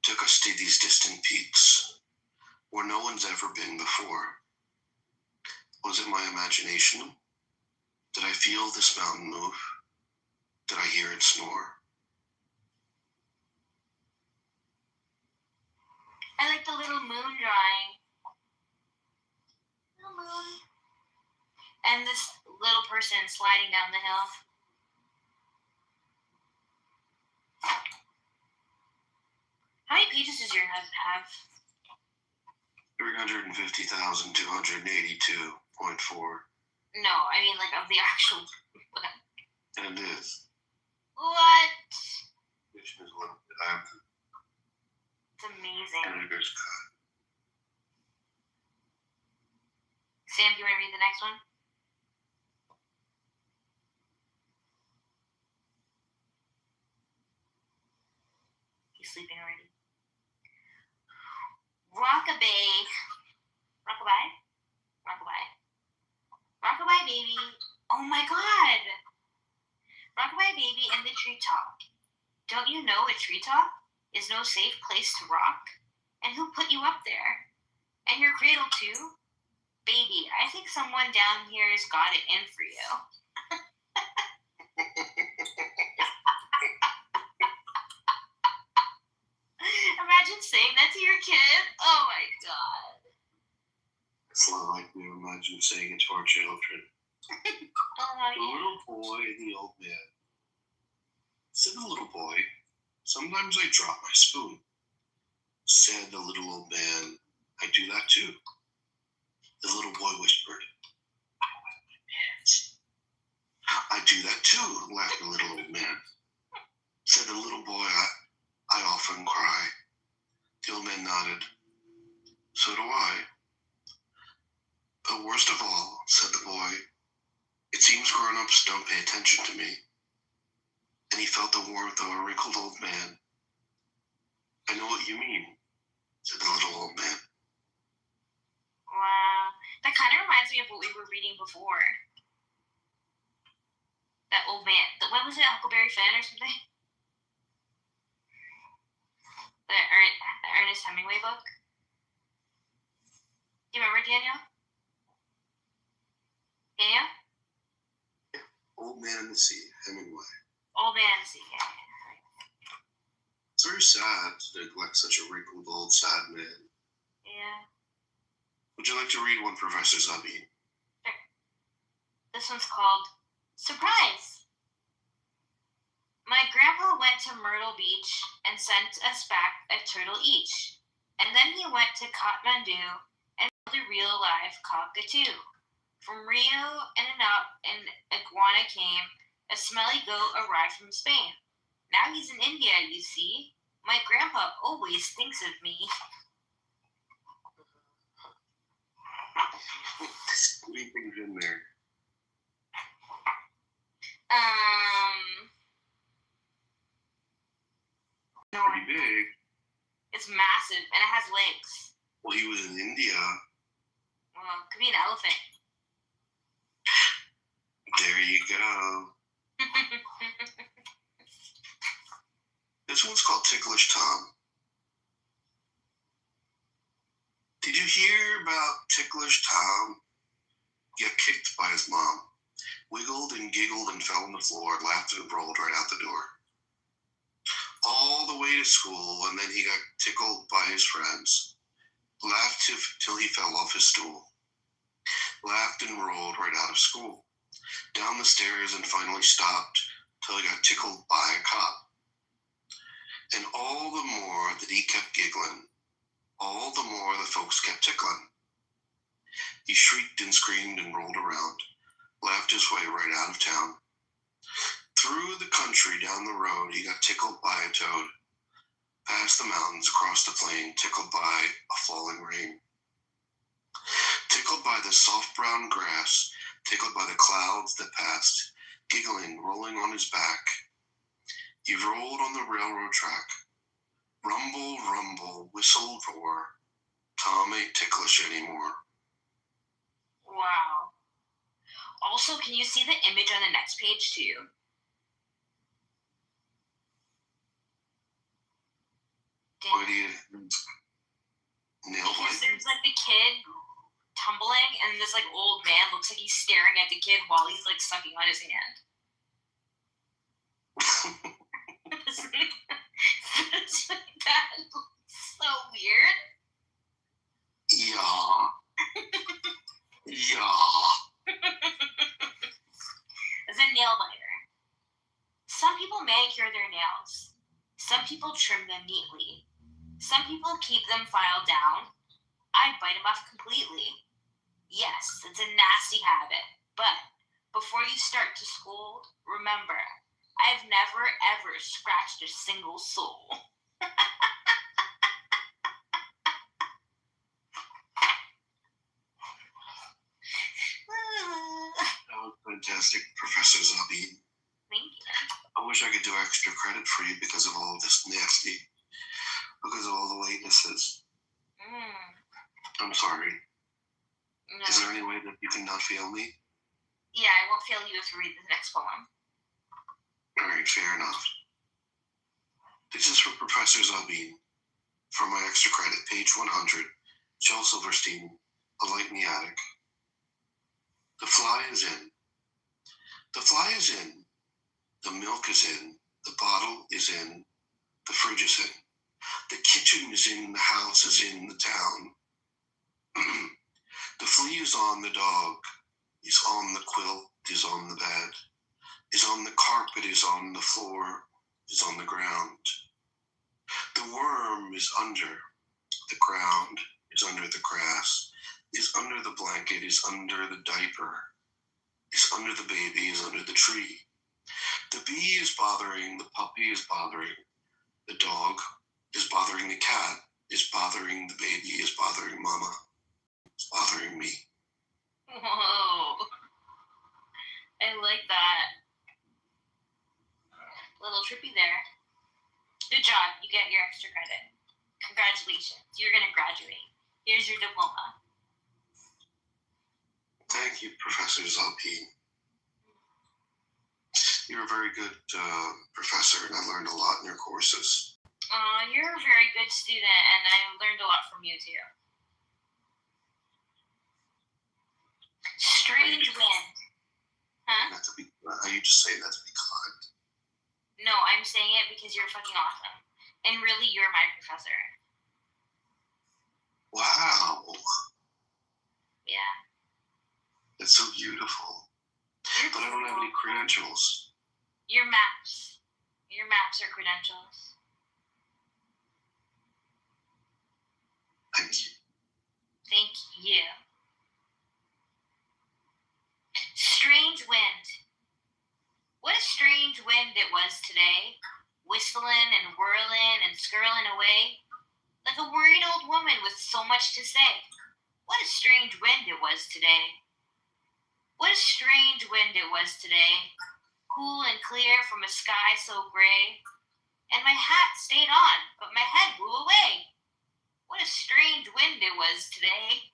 took us to these distant peaks where no one's ever been before. Was it my imagination? Did I feel this mountain move? Did I hear it snore? I like the little moon drawing. Little moon. And this little person sliding down the hill. How many pages does your have? 350,282.4. No, I mean like of the actual. And it is. What? Which is a little bit. I have It's amazing. editor's cut. Sam, do you want to read the next one? He's sleeping already. Rockabye. Rockabye? Rockabye. Rockabye baby. Oh my god. Rockabye baby in the treetop. Don't you know a treetop is no safe place to rock? And who put you up there? And your cradle too? Baby, I think someone down here has got it in for you. Imagine saying that to your kid. Oh my god. It's not like we imagine saying it to our children. Oh The little boy and the old man. Said the little boy, sometimes I drop my spoon. Said the little old man, I do that too. The little boy whispered, I wet my pants. I do that too, laughed the little old man. Said the little boy, I often cry. The old man nodded. So do I. But worst of all, said the boy, it seems grown-ups don't pay attention to me. And he felt the warmth of a wrinkled old man. I know what you mean, said the little old man. Wow. That kind of reminds me of what we were reading before. That old man. What was it? Huckleberry Finn or something? The Ernest Hemingway book. Do you remember, Daniel? Daniel? Old Man in the Sea, Hemingway. Old Man in the Sea. Yeah. It's very sad to neglect such a wrinkled old sad man. Yeah. Would you like to read one, Professor Zabi? Sure. This one's called Surprise! My grandpa went to Myrtle Beach and sent us back a turtle each. And then he went to Kathmandu and killed a real live cockatoo. From Rio, an iguana came. A smelly goat arrived from Spain. Now he's in India, you see. My grandpa always thinks of me. What do you think's in there? No, Pretty big. it's massive and it has legs. Well, he was in India. Well, it could be an elephant. There you go. This one's called Ticklish Tom. Did you hear about Ticklish Tom? He got kicked by his mom. Wiggled and giggled and fell on the floor, laughed and rolled right out the door. All the way to school, and then he got tickled by his friends. Laughed till he fell off his stool. Laughed and rolled right out of school. Down the stairs and finally stopped till he got tickled by a cop. And all the more that he kept giggling, all the more the folks kept tickling. He shrieked and screamed and rolled around, laughed his way right out of town. Through the country, down the road, he got tickled by a toad. Past the mountains, across the plain, tickled by a falling rain. Tickled by the soft brown grass, tickled by the clouds that passed, giggling, rolling on his back. He rolled on the railroad track. Rumble, rumble, whistle, roar. Tom ain't ticklish anymore. Wow. Also, can you see the image on the next page too? What do you nail Because bite? there's like the kid tumbling, and this like old man looks like he's staring at the kid while he's like sucking on his hand. That looks so weird. Yeah. Yeah. As a nail biter. Some people manicure their nails. Some people trim them neatly. Some people keep them filed down. I bite them off completely. Yes, it's a nasty habit, but before you start to scold, remember, I've never ever scratched a single soul. That was fantastic, Professor Zabi. Thank you. I wish I could do extra credit for you because of all of this nasty, because of all the latenesses. I'm sorry. No. Is there any way that you can not fail me? Yeah, I won't fail you if you read the next poem. All right, fair enough. This is for Professor Zabin. For my extra credit, page 100, Shel Silverstein, A Light in the Attic. The fly is in. The fly is in. The milk is in. The bottle is in. The fridge is in. The kitchen is in. The house is in. The town. The flea is on the dog. Is on the quilt. Is on the bed. Is on the carpet. Is on the floor. Is on the ground. The worm is under the ground. Is under the grass. Is under the blanket. Is under the diaper. Is under the baby. Is under the tree. The bee is bothering. The puppy is bothering. The dog is bothering the cat. Is bothering the baby. Is bothering mama. Is bothering me. Whoa. I like that. A little trippy there. Good job. You get your extra credit. Congratulations. You're going to graduate. Here's your diploma. Thank you, Professor Zalpine. You're a very good professor, and I learned a lot in your courses. You're a very good student, and I learned a lot from you, too. Strange wind. Huh? Not to be, are you just saying that to be kind? No, I'm saying it because you're fucking awesome. And really, you're my professor. Wow. Yeah. It's so beautiful. But I don't have any credentials. Your maps. Your maps are credentials. Thank you. Thank you. Strange wind. What a strange wind it was today. Whistling and whirling and skirling away. Like a worried old woman with so much to say. What a strange wind it was today. What a strange wind it was today. Cool and clear from a sky so gray. And my hat stayed on, but my head blew away. What a strange wind it was today.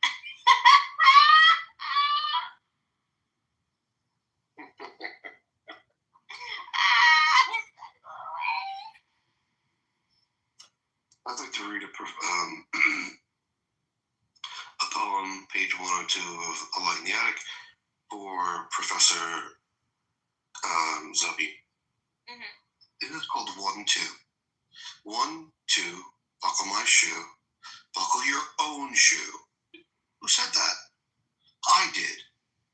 I'd like to read a poem, page 102 of A Light in the Attic, for Professor Zubby. Mm-hmm. It is called 1-2. 1, 2, buckle my shoe. Buckle your own shoe. Who said that? I did.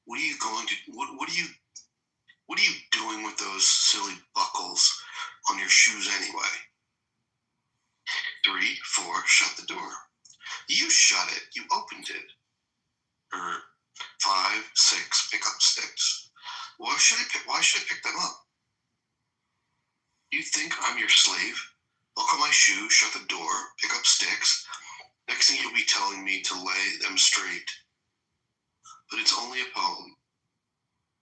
What are you going to? What are you doing with those silly buckles on your shoes anyway? 3, 4, shut the door. You shut it. You opened it. 5, 6, pick up sticks. Why should I pick them up? You think I'm your slave? Buckle my shoe, shut the door, pick up sticks. Next thing you'll be telling me to lay them straight. But it's only a poem.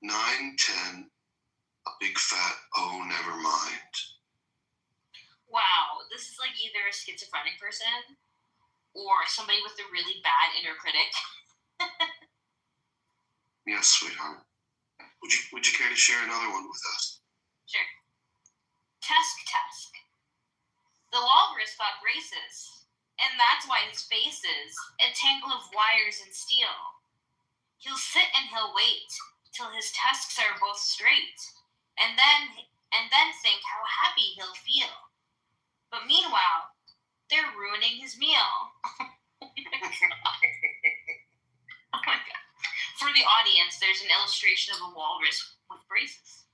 9, 10, a big fat oh, never mind. Wow, this is like either a schizophrenic person or somebody with a really bad inner critic. Yes, sweetheart. Would you care to share another one with us? Sure. Tusk. The walrus got braces, and that's why his face is a tangle of wires and steel. He'll sit and he'll wait till his tusks are both straight, and then think how happy he'll feel. But meanwhile, they're ruining his meal. Oh my god. For the audience, there's an illustration of a walrus with braces.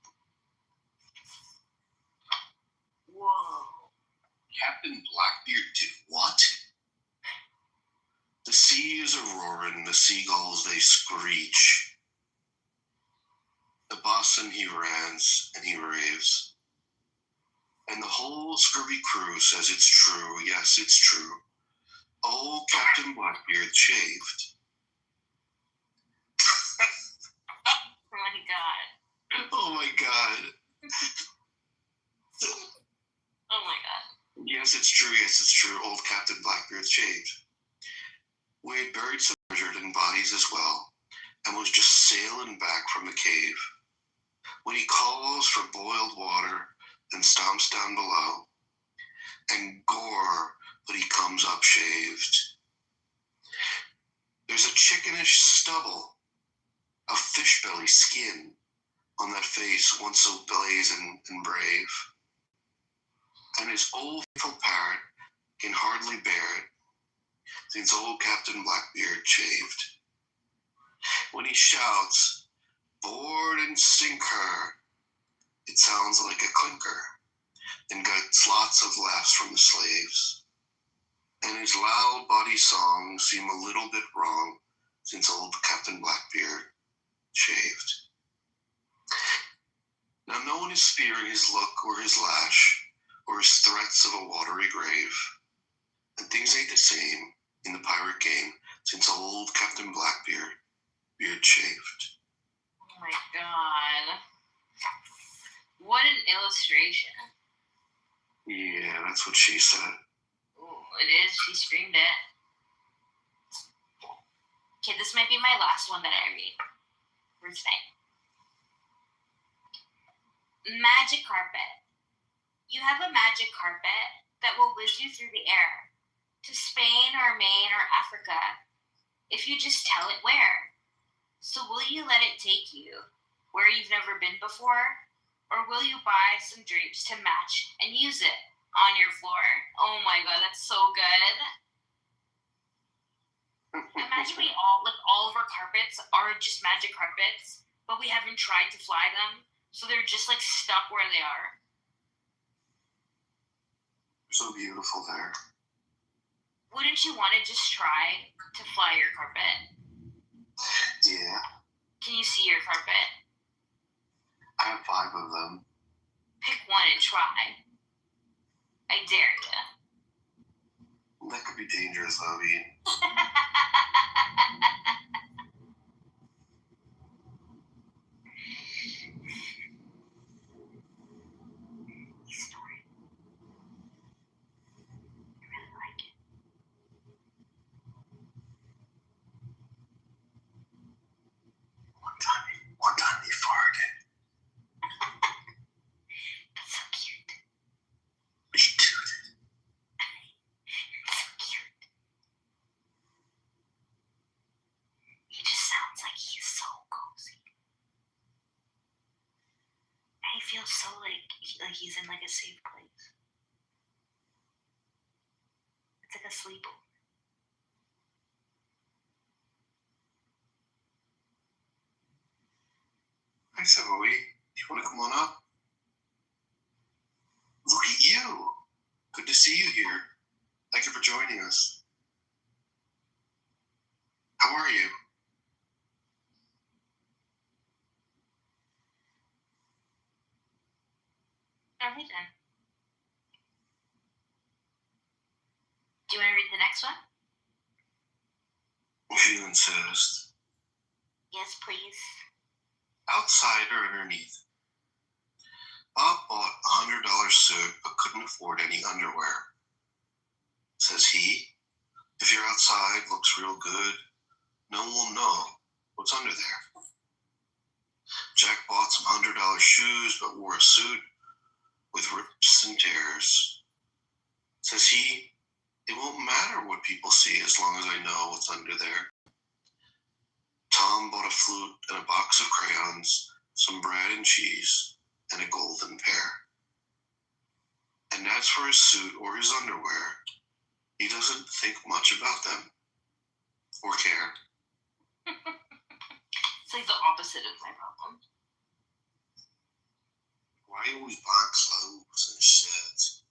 Whoa. Captain Blackbeard did what? The sea is a-roaring, the seagulls they screech. The bosun he rants and he raves. And the whole scurvy crew says it's true, yes, it's true. Old Captain Blackbeard shaved. Oh my god. Oh my god. Oh my god. Yes, it's true. Old Captain Blackbeard shaved. We had buried some treasure and bodies as well, and was just sailing back from the cave. When he calls for boiled water and stomps down below, and gore, but he comes up shaved. There's a chickenish stubble, a fish belly skin on that face once so blazing and brave. And his old faithful parrot can hardly bear it, since old Captain Blackbeard shaved. When he shouts, board and sink her, it sounds like a clinker, and gets lots of laughs from the slaves. And his loud body songs seem a little bit wrong, since old Captain Blackbeard shaved. Now no one is fearing his look or his lash, or his threats of a watery grave. And things ain't the same in the pirate game since old Captain Blackbeard beard shaved. Oh my god. What an illustration. Yeah, that's what she said. Ooh, it is. She screamed it. Okay, this might be my last one that I read for today. Magic carpet. You have a magic carpet that will whiz you through the air to Spain or Maine or Africa if you just tell it where. So will you let it take you where you've never been before? Or will you buy some drapes to match and use it on your floor? Oh my god, that's so good. Imagine we all of our carpets are just magic carpets, but we haven't tried to fly them, so they're just like stuck where they are. So beautiful there. Wouldn't you want to just try to fly your carpet? Yeah, Can you see your carpet? I have 5 of them. Pick one and try. I dare you. That could be dangerous, Lovey. He's snoring. I really like it. One time he farted. That's so cute. He tooted. It's so cute. He just sounds like he's so cozy. And he feels so like he's in like a safe place. It's like a sleepover. Hi, Zoe. You want to come on up? Look at you. Good to see you here. Thank you for joining us. How are you? Are we done? Do you want to read the next one? If you insist. Yes, please. Outside or underneath? Bob bought a $100 suit but couldn't afford any underwear. Says he, if you're outside, looks real good, no one will know what's under there. Jack bought some $100 shoes but wore a suit with rips and tears. Says he, it won't matter what people see as long as I know what's under there. Tom bought a flute and a box of crayons, some bread and cheese, and a golden pear. And as for his suit or his underwear, he doesn't think much about them or care. It's like the opposite of my problem. Why are you always buying clothes and shit?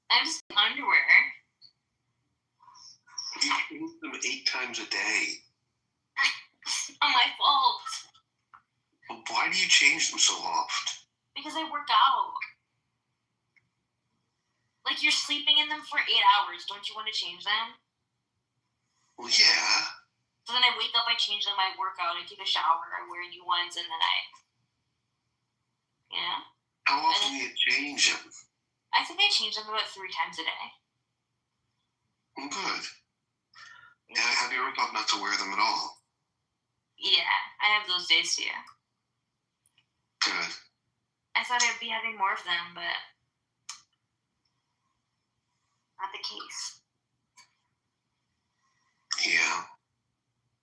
I'm just underwear. You use them 8 times a day. It's not my fault. But why do you change them so often? Because I work out. Like, you're sleeping in them for 8 hours. Don't you want to change them? Well, yeah. So then I wake up, I change them, I work out, I take a shower, I wear new ones, and then How often do you change them? I think I change them about 3 times a day. Well, good. Yeah, have you ever thought not to wear them at all? Yeah, I have those days too. Good. I thought I'd be having more of them, but not the case. Yeah.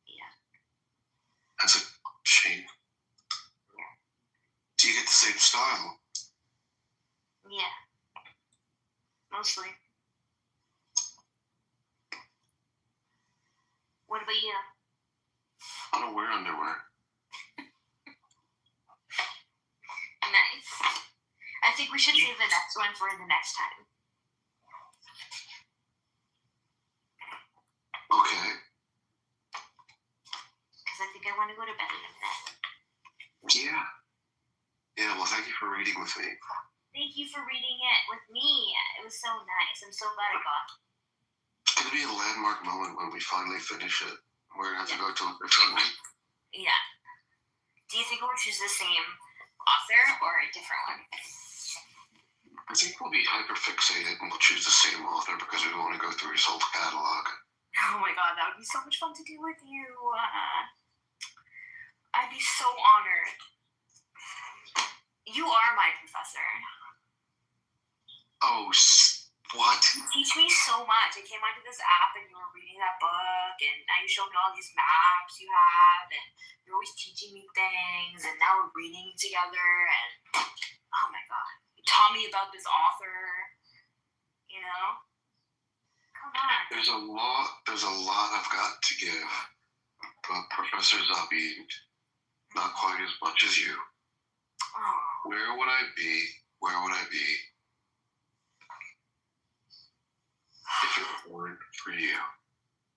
Yeah. That's a shame. Yeah. Do you get the same style? Yeah. Mostly. What about you? I don't wear underwear. Nice. I think we should save the next one for the next time. Okay. Because I think I want to go to bed in a minute. Yeah. Yeah, well, thank you for reading with me. Thank you for reading it with me. It was so nice. I'm so glad I got it. It's going to be a landmark moment when we finally finish it. We're going to have to go to a different one. Yeah. Do you think we'll choose the same author or a different one? I think we'll be hyper-fixated and we'll choose the same author because we want to go through his whole catalog. Oh my god, that would be so much fun to do with you. I'd be so honored. You are my professor. Oh, what? You teach me so much. I came onto this app and you were reading that book, and now you show me all these maps you have, and you're always teaching me things, and now we're reading together, and oh my god. You taught me about this author, you know? Come on. There's a lot I've got to give, but Professor Zabi, not quite as much as you. Oh. Where would I be if it weren't for you?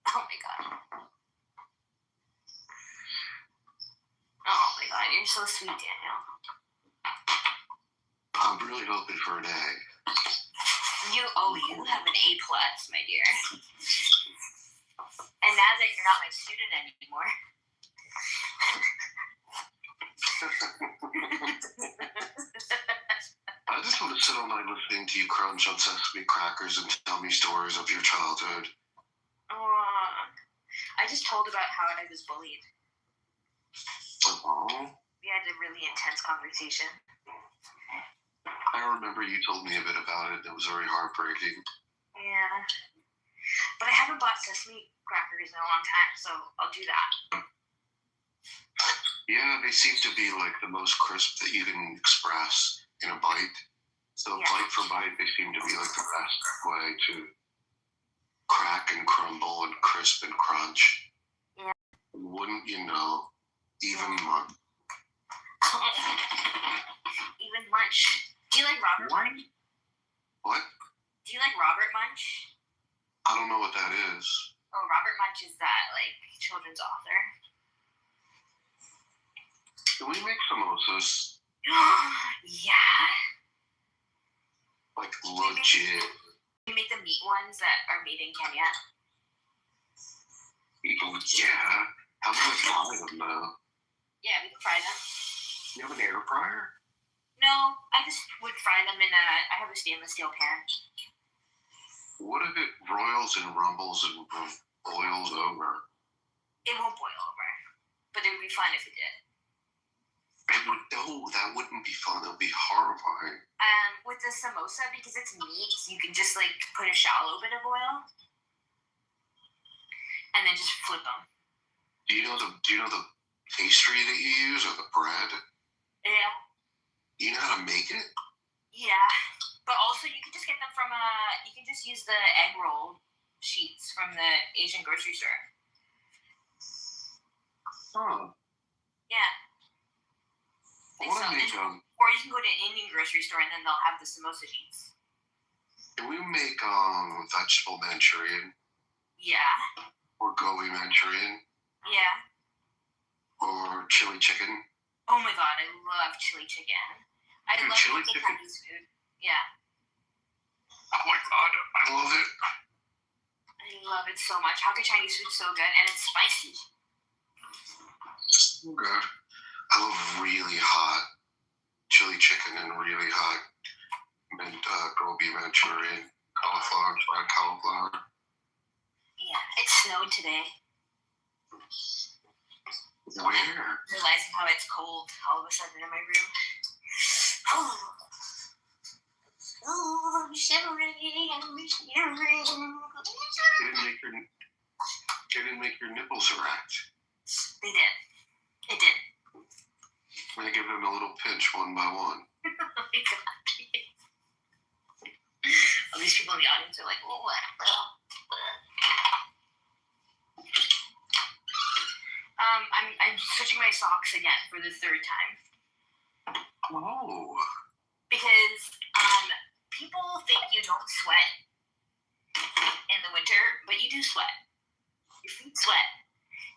Oh my god. Oh my god, you're so sweet, Daniel. I'm really hoping for an A. You have an A+, my dear. And now that you're not my student anymore. I just want to sit all night listening to you crunch on sesame crackers and tell me stories of your childhood. I just told about how I was bullied. Oh. We had a really intense conversation. I remember you told me a bit about it. It was very heartbreaking. Yeah. But I haven't bought sesame crackers in a long time, so I'll do that. Yeah, they seem to be like the most crisp that you can express in a bite. So bite for bite, they seem to be like the best way to crack and crumble and crisp and crunch. Yeah. And wouldn't you know, even Munch. Even Munch. Do you like Robert Munch? What? Do you like Robert Munch? I don't know what that is. Oh, Robert Munch is that, like, children's author. Can we make samosas? Yeah. Like, legit. We make the meat ones that are made in Kenya. Yeah. How do I fry them, though? Yeah, we can fry them. You have an air fryer? No, I just would fry them in I have a stainless steel pan. What if it roils and rumbles and boils over? It won't boil over, but it would be fun if it did. No, that wouldn't be fun. That would be horrifying. With the samosa, because it's meat, you can just like put a shallow bit of oil, and then just flip them. Do you know the pastry that you use or the bread? Yeah. Do you know how to make it? Yeah, but also you can just get them from you can just use the egg roll sheets from the Asian grocery store. Huh. Yeah. I want to make or you can go to an Indian grocery store and then they'll have the samosa sheets. Can we make vegetable Manchurian? Yeah. Or gobi Manchurian? Yeah. Or chili chicken? Oh my god, I love chili chicken. I love chili chicken. Chinese food. Yeah. Oh my god, I love it. I love it so much. How could Chinese food so good? And it's spicy. So good. I love really hot chili chicken and really hot gobi Manchurian, fried cauliflower. Yeah, it snowed today. Where? Realizing how it's cold all of a sudden in my room. Oh, I'm shivering. They didn't make your nipples erect. They did. It did. I give them a little pinch one by one. Oh my god. All these people in the audience are like, oh, what? I'm switching my socks again for the third time. Oh. Because people think you don't sweat in the winter, but you do sweat. Your feet sweat.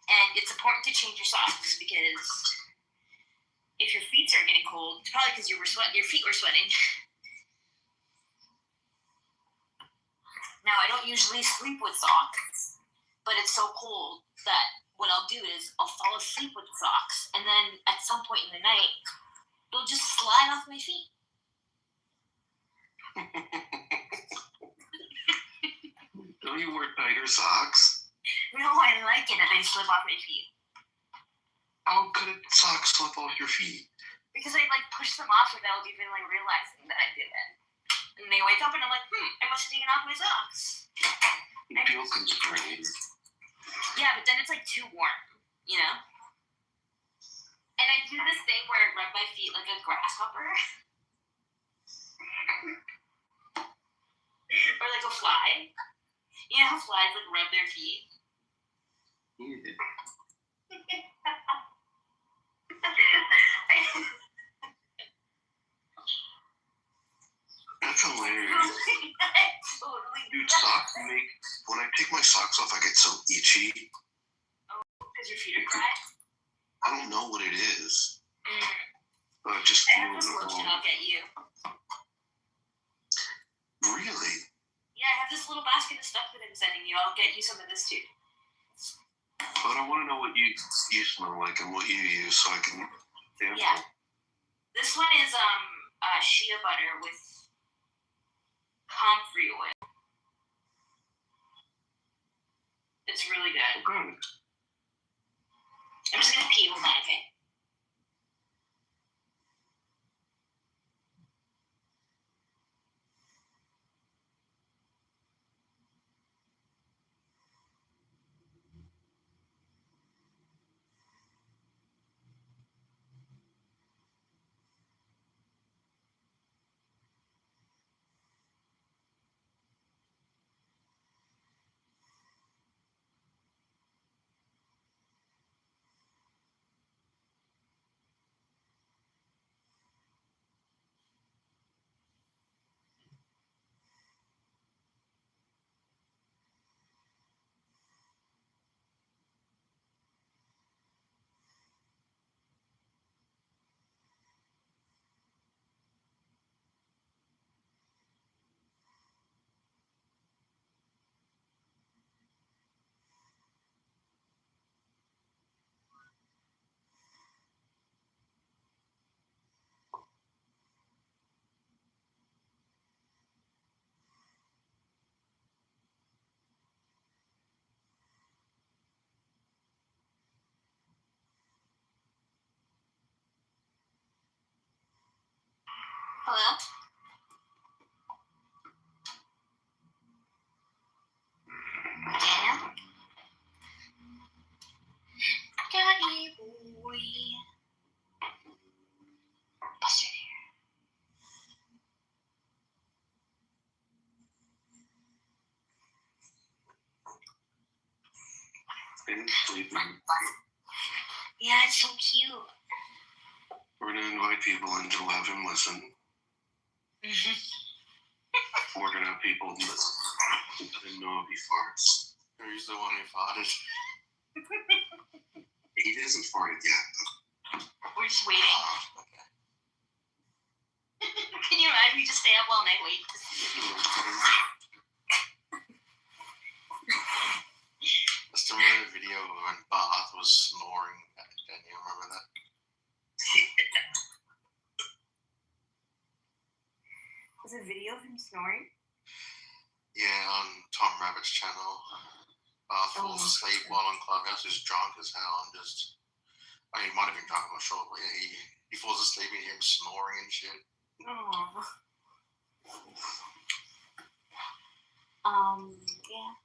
And it's important to change your socks because if your feet are getting cold, it's probably because your feet were sweating. Now, I don't usually sleep with socks, but it's so cold that what I'll do is I'll fall asleep with socks, and then at some point in the night, they'll just slide off my feet. Don't you wear tighter socks? No, I like it that they slip off my feet. How could socks slip off your feet? Because I push them off without even realizing that I did it. And they wake up and I'm like, I must have taken off my socks. You feel constrained. Yeah, but then it's too warm, you know? And I do this thing where I rub my feet like a grasshopper. Or like a fly. You know how flies like rub their feet? Yeah. That's hilarious. Totally. Dude, socks make, when I take my socks off, I get so itchy. Because your feet are dry? I don't know what it is. Mm. But it just I have feels this lotion wrong. I'll get you. Really? Yeah, I have this little basket of stuff that I'm sending you. I'll get you some of this too. But I want to know what you smell like and what you use so I can sample. Yeah. This one is shea butter with comfrey oil. It's really good. Good. I'm just gonna pee. Hold on, okay? Hello? Daniel? Daddy boy. Buster here. And sleeping. Yeah, it's so cute. We're going to invite people in to have him listen. We're going to have people listen. Let him know if he farts. Or he's the one who farted. He hasn't farted yet. We're just waiting. Oh, okay. Can you imagine we just stay up all night waiting to see if he Just remember the video when Bath was snoring. Can you remember that? Was a video of him snoring? Yeah, on Tom Rabbit's channel. Bath falls asleep while on Clubhouse. He's drunk as hell and just. I mean, he might have been drunk, I'm not sure, but yeah, he falls asleep and you hear him snoring and shit. Aww. Yeah.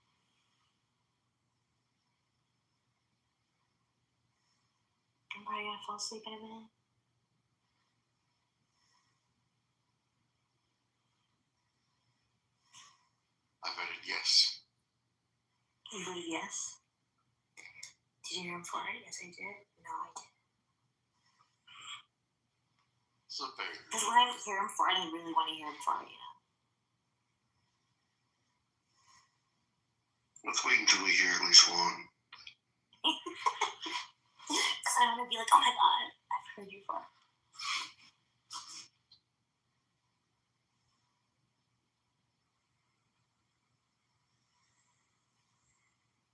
I'm probably gonna fall asleep in a minute. I voted yes. You voted yes? Did you hear him fart? Yes, I did. No, I didn't. It's a very. Because when I hear him fart, I really want to hear him fart, you know? Let's wait until we hear at least one. Because I want to be like, oh my god, I've heard you fart.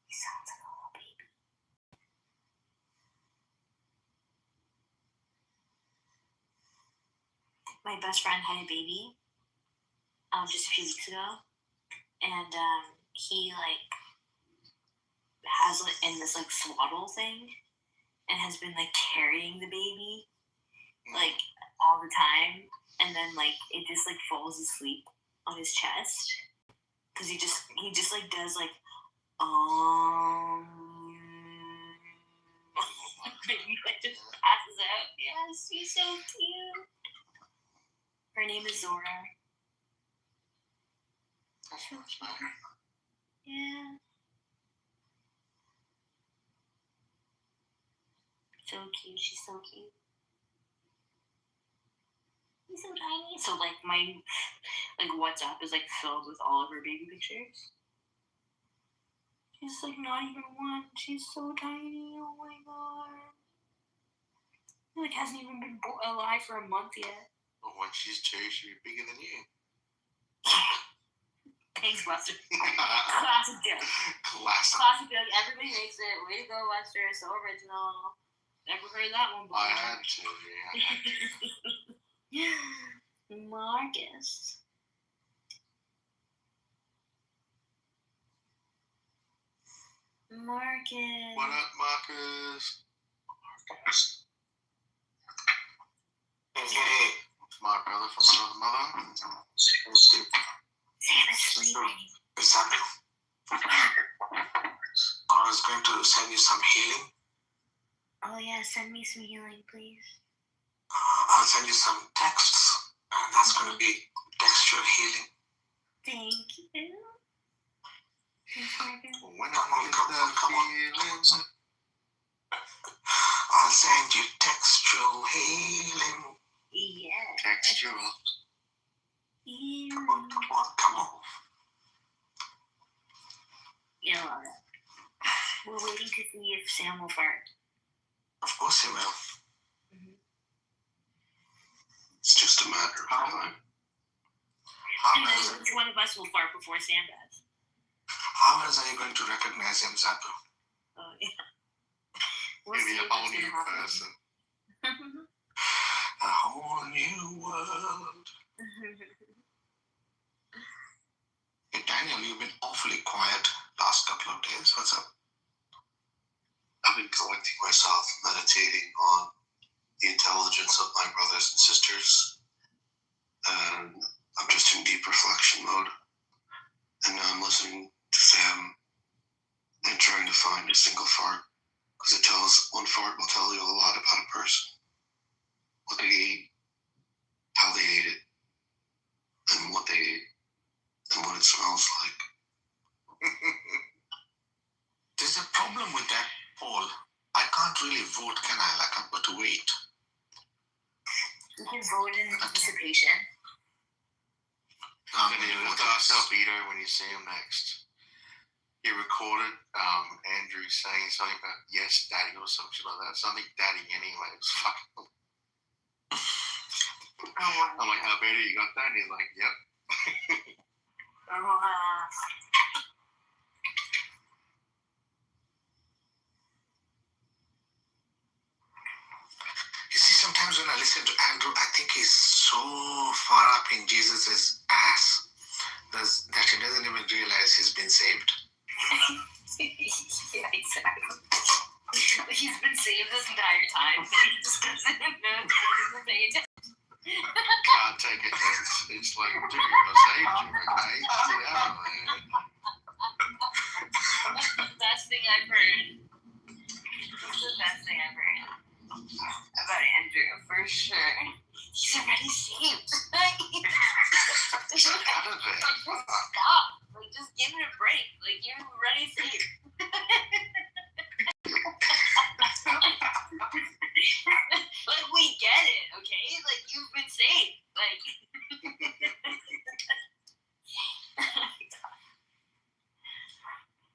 He sounds like a little baby. My best friend had a baby just a few weeks ago, and he like has like in this like swaddle thing and has been like carrying the baby like all the time, and then like it just like falls asleep on his chest because he just like does like baby like just passes out. Yes, he's so cute. Her name is Zora. That's much better. Yeah. So cute. She's so cute. He's so tiny. So like my WhatsApp is like filled with all of her baby pictures. She's like not even one. She's so tiny. Oh my god. He like hasn't even been alive for a month yet. But when she's two, she'll be bigger than you. Thanks, Lester. Classic joke. Classic joke. Everybody makes it. Way to go, Lester. So original. Never heard that one before. I had to, yeah. Marcus. Marcus. What up, Marcus? Hey, My brother from another mother. Santa's sleeping. Isabel. I was going to send you some healing. Oh yeah, send me some healing, please. I'll send you some texts, and that's going to be textual healing. Thank you. Thanks, Marcus. When I get that feeling. I'll send you textual healing. Yeah. Textual. Healing. Come on. You know what? We're waiting to see if Sam will fart. Of course he will. It's just a matter of time. How And else, then which one of us will fart before Sam does? how else are you going to recognize him, Zapu? Oh, yeah. We'll Maybe see a if whole it's new gonna happen. person. A whole new world. Hey, Daniel, you've been awfully quiet last couple of days. What's up? I've been collecting myself, meditating on the intelligence of my brothers and sisters, and I'm just in deep reflection mode. And now I'm listening to Sam and trying to find a single fart, because one fart will tell you a lot about a person, what they ate, how they ate it, and what they ate, and what it smells like. There's a problem with that poll. I can't really vote, can I? Like, I've got to wait. We can vote in anticipation. And he'll lift up tell Peter when you see him next. He recorded Andrew saying something about yes, daddy, or some shit like that. Something daddy anyway. It was fucking. Oh, wow. I'm like, how Peter, you got that? And he's like, yep. Oh, wow. You see, sometimes when I listen to Andrew, I think he's so far up in Jesus' ass that he doesn't even realize he's been saved. Yeah, exactly. He's been saved this entire time, but he just doesn't know. He doesn't pay attention. Can't take it. It's like, dude, I saved you, okay? Get out of there. That's the best thing I've heard. That's the best thing I've heard about Andrew, for sure. He's already saved. Get out of there. Stop. Like, just give it a break. Like, you're already saved. Like, we get it, okay? Like, you've been saved. Like,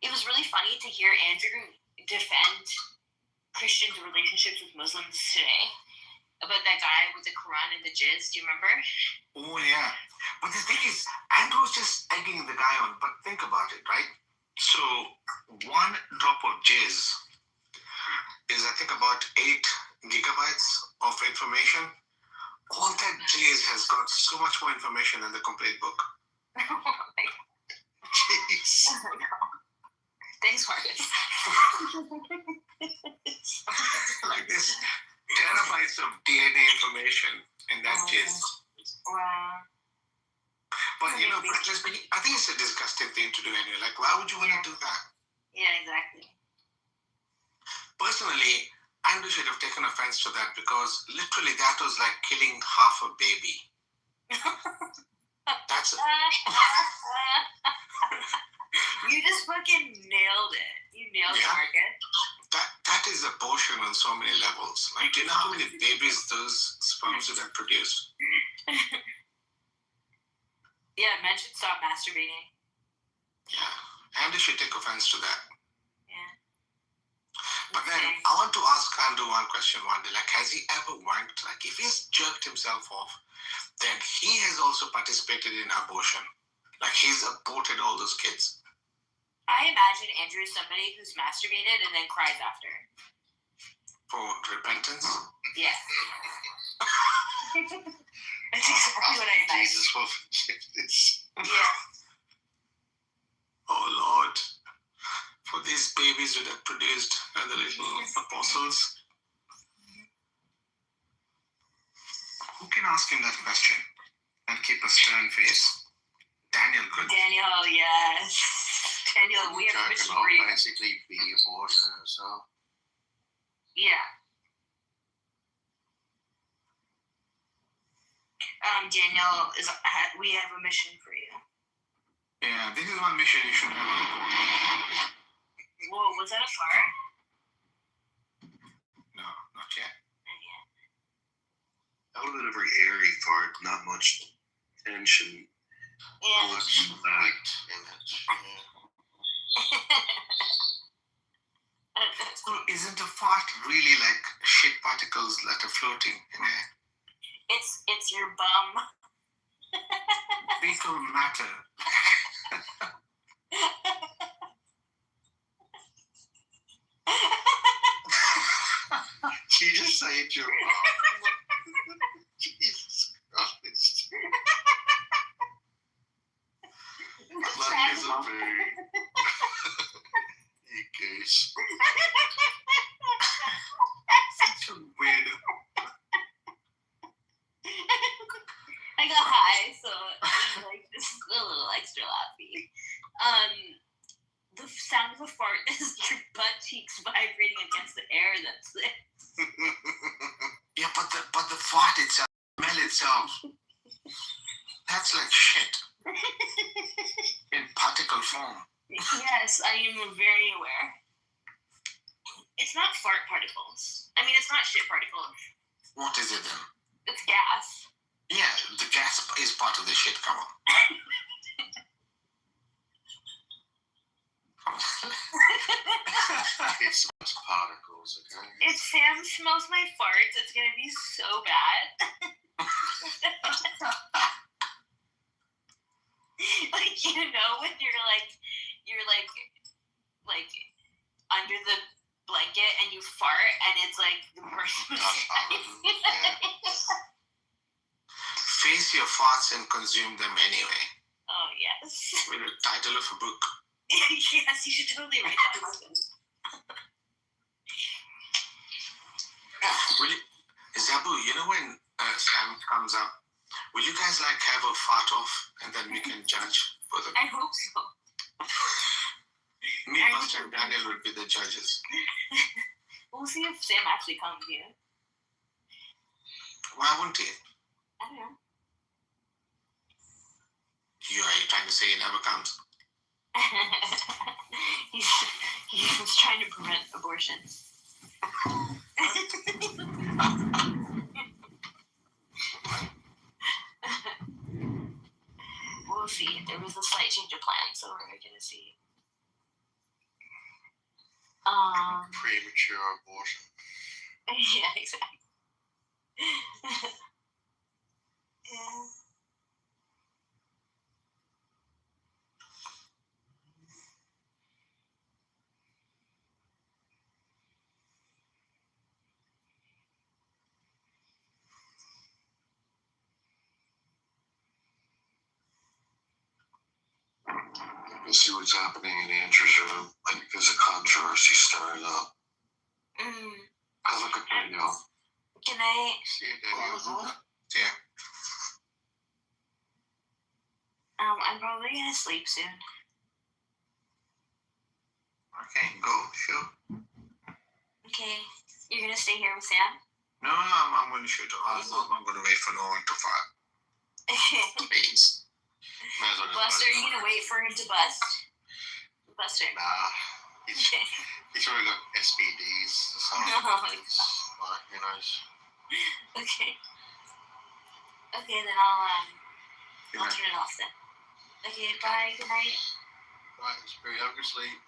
it was really funny to hear Andrew defend Christians' relationships with Muslims today. About that guy with the Quran and the jizz, do you remember? Oh, yeah. But the thing is, Andrew's just egging the guy on. But think about it, right? So, one drop of jizz is, I think, about 8 gigabytes of information. All that jizz has got so much more information than the complete book. Oh my God. Jeez. Oh my God. Thanks, Marcus. Like this terabytes of DNA information in that jizz. Wow. But, you know, I think it's a disgusting thing to do anyway. Like, why would you want to do that? Yeah, exactly. Personally, Andrew should have taken offense to that because literally that was like killing half a baby. That's it. You just Danielle Yeah. Market. That is abortion on so many levels. Like, do you know how many babies those sperms would have produced? Yeah, men should stop masturbating. Yeah. And they should take offense to that. Yeah. But then I want to ask Andrew one question one day. Like, has he ever wanked? Like, if he's jerked himself off, then he has also participated in abortion. Like, he's aborted all those kids. I imagine Andrew is somebody who's masturbated and then cries after. For repentance? Yeah. That's exactly what I imagine. Jesus will forgive this. Yeah. Oh, Lord. For these babies that have produced the little apostles. Who can ask him that question and keep a stern face? Daniel could. Daniel, yes. Daniel, we have a mission for you. Basically, be abortion herself. Yeah. Daniel, we have a mission for you. Yeah, this is one mission you should have on board. Whoa, was that a fart? No, not yet. Not yet. That would have been a very airy fart, not much tension. Yeah. Much back. Image. So isn't a fart really like shit particles that are floating in air? It's your bum. Fecal matter. She just said your mom. Jesus Christ. That is a very case. Such a weirdo. I got high, so it was like this is a little extra laughy. The sound of a fart is your butt cheeks vibrating against the air. That's it. Yeah, but the fart itself, smell itself, that's like shit in particle form. Yes, I am very aware. It's not fart particles. I mean, it's not shit particles. What is it then? It's gas. Yeah, the gas is part of the shit. Come on. It's particles, okay? If Sam smells my farts, it's gonna be so bad. Like, you know, when you're like under the blanket and you fart and it's like the person Face your farts and consume them anyway. Oh yes. With the title of a book. Yes, you should totally write that book. Will you, Zabu, you know when Sam comes up, will you guys like have a fart off and then we can judge for the... I hope so. Me, Buster, and Daniel would be the judges. We'll see if Sam actually comes here. Why wouldn't he? I don't know. Are you trying to say he never comes? He's trying to prevent abortion. We'll see. There was a slight change of plan, so we're gonna see. Premature abortion. Yeah, exactly. Yeah. You see what's happening in Andrew's room. I think there's a controversy stirring up. I look at Danielle. Can I? See you, Daniel. Yeah. I'm probably gonna sleep soon. Okay, go, sure. Okay, you're gonna stay here with Sam? No, I'm going to shoot off. I'm going to wait for no one to fart. Please. Might as well just Buster, are you gonna wait for him to bust? Buster. Nah. He's already got SPDs. So you're nice. Okay. Okay, then I'll turn it off then. Okay, bye. Good night. Right, it's very have a good sleep.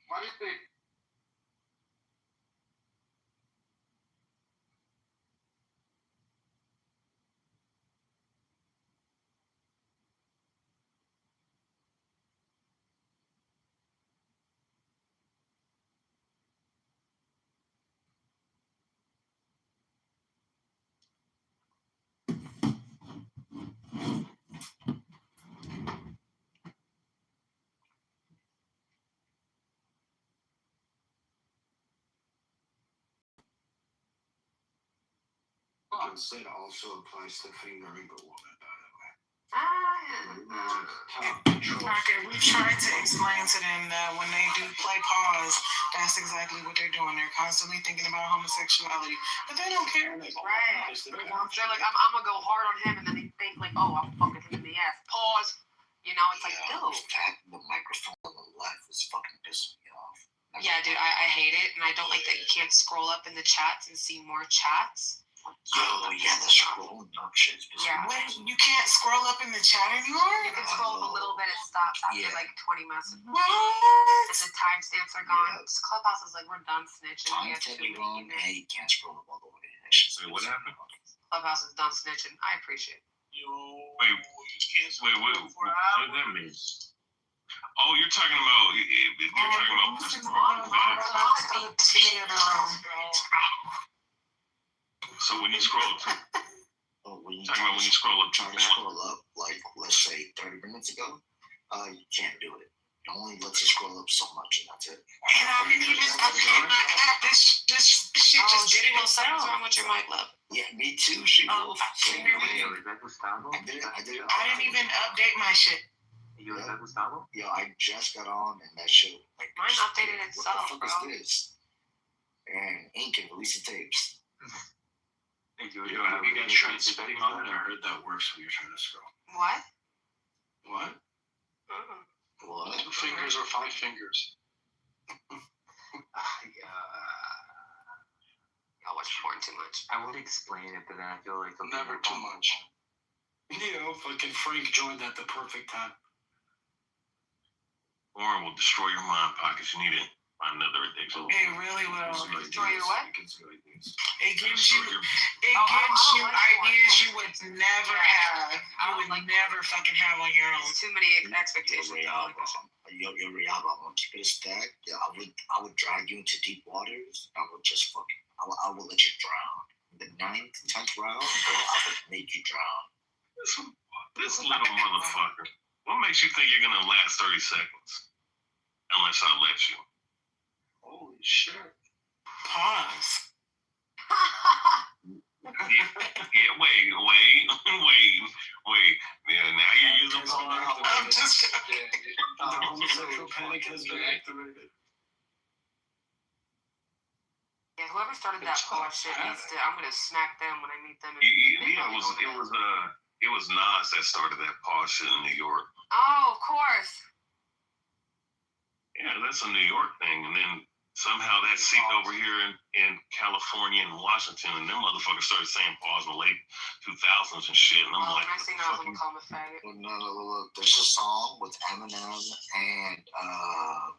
Why did they? Consent also applies to fingering a woman, by the way. Parker, we tried to explain to them that when they do play pause, that's exactly what they're doing. They're constantly thinking about homosexuality, but they don't care. Right. They're like, I'm gonna go hard on him, and then they think like, oh, I'm fucking him in the ass. Pause. You know, it's like, dude. The microphone on the left is fucking pissing me off. Yeah, dude, I hate it, and I don't like that you can't scroll up in the chats and see more chats. Yo, yeah, the scrolling up shit is pissing me off. Wait, you can't scroll up in the chat anymore? You can scroll up a little bit, it stops after like 20 messages. What? And the timestamps are gone. Yeah. Clubhouse is like, we're done snitching. We have Time too wrong, many. and you can't scroll up all the way. That shit's Wait, what happened? Clubhouse is done snitching. I appreciate it. Wait, what does that mean? Oh, you're talking about. So when you scroll up, when you talking about when you scroll up, try to scroll up, like let's say 30 minutes ago, you can't do it. It only lets you scroll up so much, and that's it. And I didn't even update my app. This shit just did it itself. What's wrong with your mic, love? Yeah, me too. She Oh, will. can you hear me? I did. I didn't even update my shit. Yo, I just got on, and that shit like Mine updated itself, what the fuck is this? And Ink and releasing tapes. Yo, have you guys tried spitting on it? I heard that works when you're trying to scroll. What? What? What? 2 fingers or 5 fingers? I watch porn too much. I would explain it, but then I feel like Never too much. You know, fucking Frank joined at the perfect time. Porn will destroy your mind pockets. You need to find another addiction. It really will. Destroy your what? It gives you ideas you would never have. You would never fucking have on your own. There's too many expectations. Yo, Rihanna, I want to keep it a stack. Yeah, I would drag you into deep waters. I would just fucking, I would let you drown. The 9th, 10th round, I would make you drown. This little motherfucker. What makes you think you're gonna last 30 seconds? Unless I let you. Holy shit. Pause. Yeah, wait. Yeah, now you're using I'm just The homosexual panic has been activated. Yeah, whoever started that pause shit needs to. I'm gonna smack them when I meet them. Yeah, it was Nas that started that pause shit in New York. Oh, of course. Yeah, that's a New York thing, and then somehow that seeped over here in California and Washington, and them motherfuckers started saying pause in the late 2000s and shit, and I'm Oh, like, when I seen that, I was gonna call him a faggot. No. There's a song with Eminem and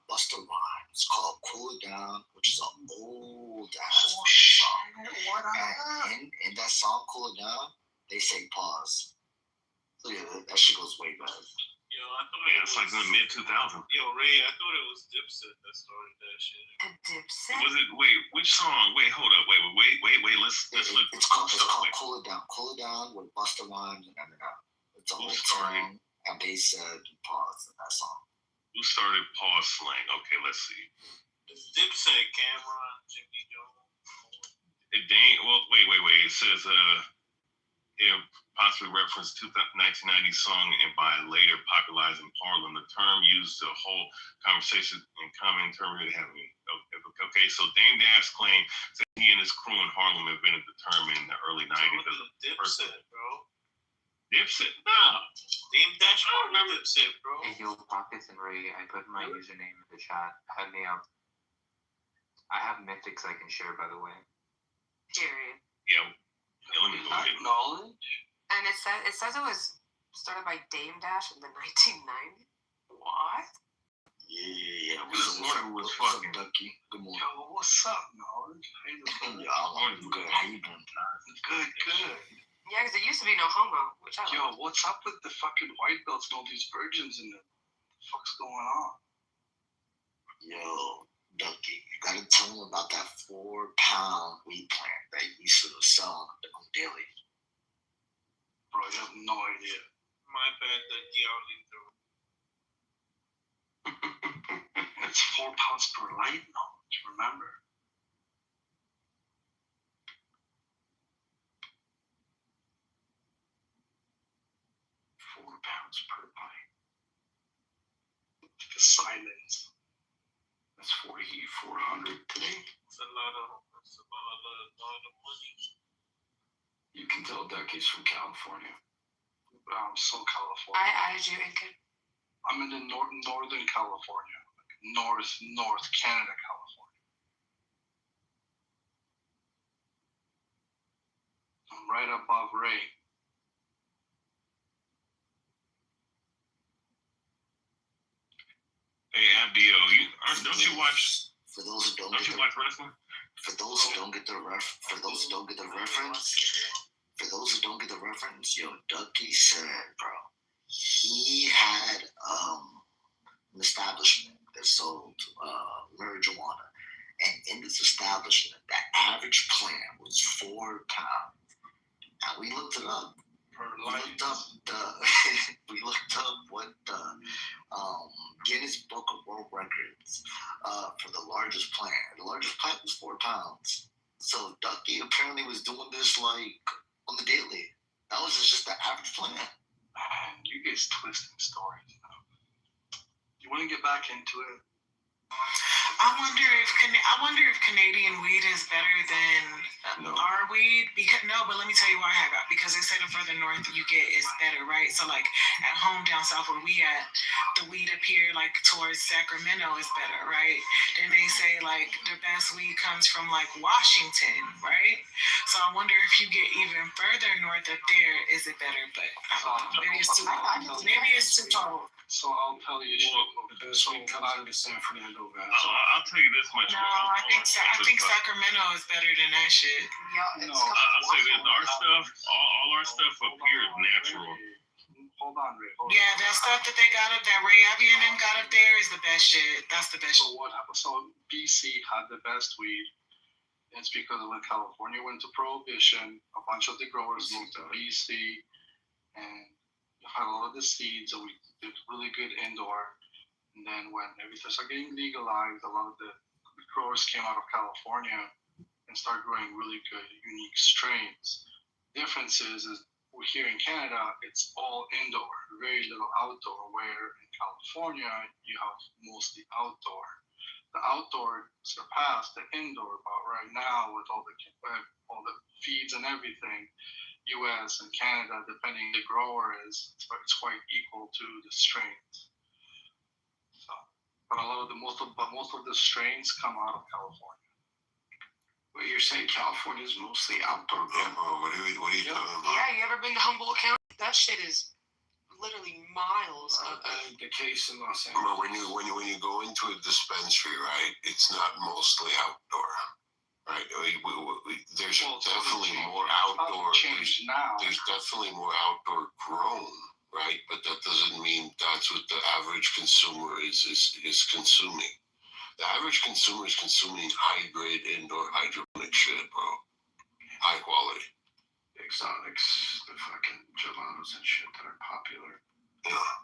Busta Rhymes. It's called "Cool It Down," which is an old ass song. And in that song, "Cool It Down," they say pause. So yeah, that shit goes way back. yeah, That's like in the mid 2000s. Yo, Ray, I thought it was Dipset that started that shit. A Dipset? Was it? Wait, which song? Wait, hold up. Wait. Let's look. It's called Cool It Down. Cool It Down with Busta Rhymes and Eminem. It's a whole song, and they said pause in that song. Who started pause slang? Okay, let's see. It's Dipset, Cameron, Jimmy Jones. It ain't. Well, wait. It says it possibly referenced 1990 song and by later popularized in Harlem. The term used to hold conversation in common term really having. Okay, so Dame Dash claimed that he and his crew in Harlem invented the term in the early 90s. Dipset, bro. Dipset? No. Dame Dash, I don't remember Dipset, bro. Hey, yo, Pockets and Ray, I put my username in the chat. Head me up. I have mythics I can share, by the way. Period. Yeah, let me go ahead. Knowledge? And it says it was started by Dame Dash in the 1990s. What? Yeah. What's up, Ducky? Good morning. Yo, what's up, Knowledge? How you doing? I'm good. How you doing? Good. Yeah, because there used to be no homo, which I Yo, what's up with the fucking white belts and all these virgins in them? What the fuck's going on? Yo, Ducky, you gotta tell me about that 4-pound weed plant that you used to sell on daily. Bro, you have no idea. My bad, Ducky, I'll leave the It's 4 pounds per light knowledge, remember? Per pint. The silence. That's 4,400 today. It's a lot of money. You can tell Ducky's from California. I'm so California. I added you in. I'm in the northern California, like North Canada, California. I'm right above Ray. Hey, Abdio, don't you watch? For those who don't watch wrestling? For those who don't get the reference, yo, Ducky said, bro, he had an establishment that sold marijuana, and in this establishment, the average plant was 4 pounds. And we looked it up. We looked up what the Guinness Book of World Records for the largest plant. The largest plant was 4 pounds. So Ducky apparently was doing this like on the daily. That was just the average plant. Man, you guys twisting stories. You want to get back into it? I wonder if Canadian weed is better than our weed. But let me tell you why I have it. Because they say the further north you get is better, right? So like at home down south where we at, the weed up here like towards Sacramento is better, right? Then they say like the best weed comes from like Washington, right? So I wonder if you get even further north up there, is it better? But I don't know. Maybe it's too tall. So I'll tell you. The best weed comes out of San Fernando Valley. I'll tell you this much. No, I think Sacramento is better than that shit. Yeah, I'll say this: our stuff, all our stuff up here is natural. Hold on, Ray. Yeah, that stuff that they got up, that Ray Abbey and them got up there is the best shit. That's the best shit. So what happened? So BC had the best weed. It's because when California went to prohibition, a bunch of the growers moved to BC, and had a lot of the seeds, so we did really good indoor. And then when everything started getting legalized, a lot of the growers came out of California and started growing really good, unique strains. Difference is we're here in Canada, it's all indoor, very little outdoor, where in California, you have mostly outdoor. The outdoor surpassed the indoor, but right now with all the feeds and everything, U.S. and Canada, depending the grower is, it's quite equal to the strains. So, but most of the strains come out of California. Well, you're saying California is mostly outdoor. Yeah, bro. What are you talking about? Yeah, you ever been to Humboldt County? That shit is literally miles of The case in Los Angeles. But when you go into a dispensary, right, it's not mostly outdoor, right? There's definitely more outdoor. There's definitely more outdoor grown right? But that doesn't mean that's what the average consumer is consuming. The average consumer is consuming high-grade indoor hydroponic shit, bro. High quality. Exotics, the fucking gelatos and shit that are popular. Yeah.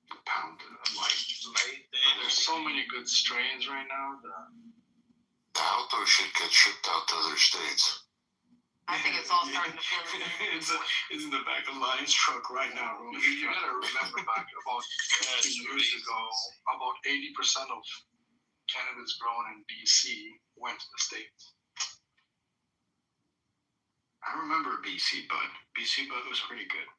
The pound there's so many good strains right now. The outdoor shit gets shipped out to other states. I think it's all starting to feel it's in the back of Lion's truck right now, bro. You gotta remember back about 15 years ago, about 80% of cannabis grown in BC went to the States. I remember BC Bud. BC Bud was pretty good.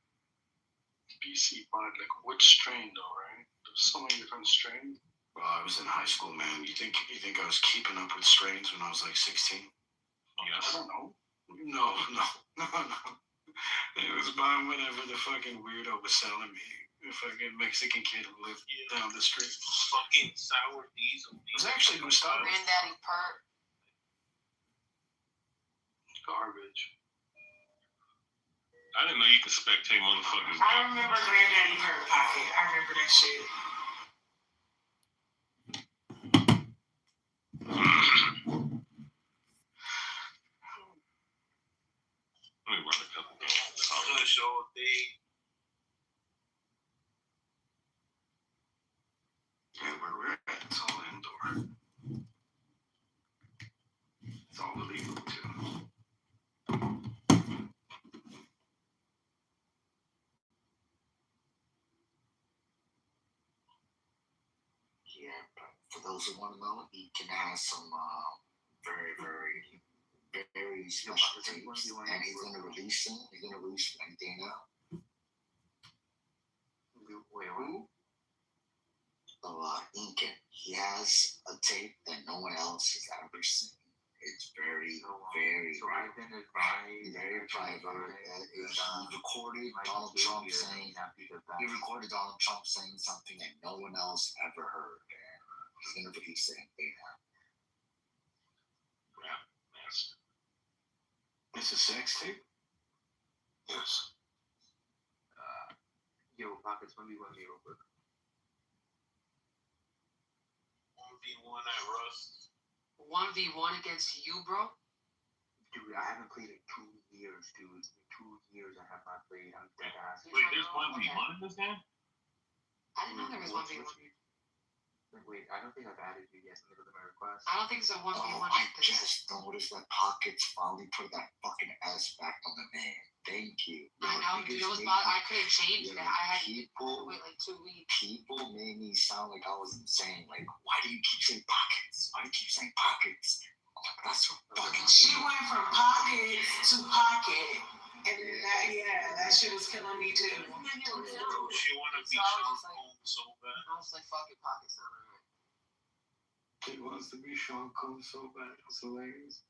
BC Bud, like which strain though, right? There's so many different strains. Well, I was in high school, man. You think I was keeping up with strains when I was like 16? Yes. I don't know. No. It was buying whatever the fucking weirdo was selling me. The fucking Mexican kid who lived down the street. Fucking sour diesel. It was actually Gustavo. Granddaddy Pert. Garbage. I didn't know you could spectate motherfuckers. I remember Granddaddy Pert Pocket. I remember that shit. Let me run a couple games. I'm gonna show a thing. Yeah, where we're at, it's all indoor. It's all illegal too. Yeah, but for those who want to know, Eakin has some very, very, very special tapes, and he's gonna release them. He's gonna release any day now. Wait, who? Eakin. He has a tape that no one else has ever seen. It's very, very, I've been advised. very private. He recorded Donald Trump saying something that no one else ever heard, and he's gonna release it any now. It's a sex tape? Yes. Yo, Pockets, 1v1 me real quick. 1v1 at Rust. 1v1 against you, bro? Dude, I haven't played in 2 years, dude. It's been 2 years I have not played. I'm dead ass. Wait, there's 1v1 in this game? I didn't know there was 1v1. Wait, I don't think I've added you yet. Let me look at my request. I don't think it's a 1v1. I just noticed that Pockets finally put that fucking S back on the name. Thank you. I know, dude. It was I couldn't change that. I had to wait like 2 weeks. People made me sound like I was insane. Like, why do you keep saying Pockets? Why do you keep saying Pockets? I'm like, that's so fucking She shit. went from pocket to pocket. And that shit was killing me too. She wanna be Sean Combs so bad. I was like, fucking Pockets. He wants to be Sean Combs so bad. It's hilarious.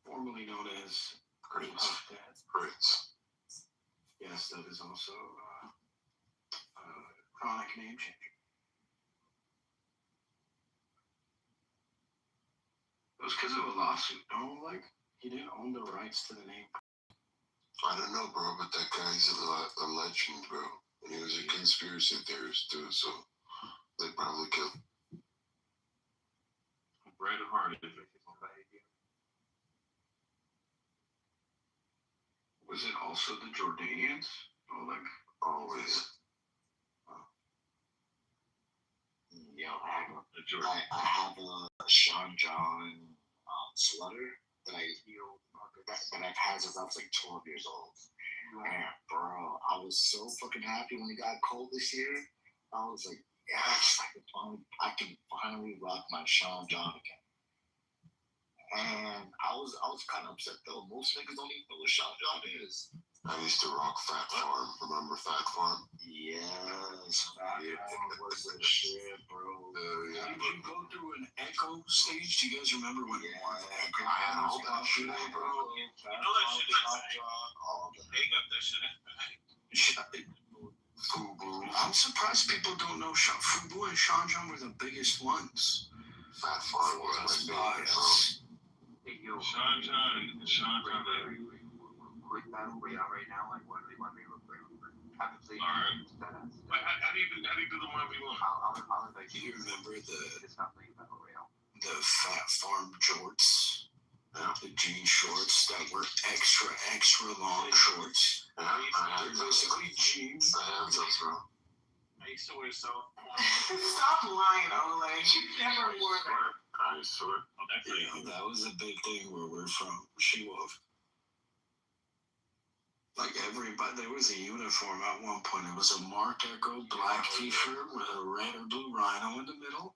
Formerly known as Prince. Yes, that is also chronic name changer. It was because of a lawsuit. No, like he didn't own the rights to the name. I don't know, bro, but that guy's a legend, bro. And he was a conspiracy theorist, too, so they probably killed him. Bret Hart is Was it also the Jordanians? Oh, like always. Yo, I have a Sean John sweater that I've had since I was like 12 years old. And bro, I was so fucking happy when it got cold this year. I was like, yes, I can finally rock my Sean John again. And I was kind of upset though. Most niggas don't even know what Sean John is. I used to rock Fat Farm. Remember Fat Farm? Yes, Fat Farm was the shit, bro. Did you go through an echo stage? Do you guys remember when Yeah, echo? I had all that shit, bro. You know that shit is they got that shit in Fubu. I'm surprised people don't know Fubu and Sean John were the biggest ones. Fat Farm was my favorite, bro. Sean John. quick battle royale right now. Like, what do they want me to look like? Obviously, Alright. that How do you do the 1v1? I'll invite Do you remember to stop playing battle royale. the Fat Farm jorts? The jean shorts that were extra long shorts. They're basically jeans. I have those, bro. I used to wear so. Stop lying, Ole. You never wore that. I swear. That was a big thing where we're from. She-Wolf. Like everybody, there was a uniform at one point. It was a Mark Echo black t-shirt with a red or blue rhino in the middle.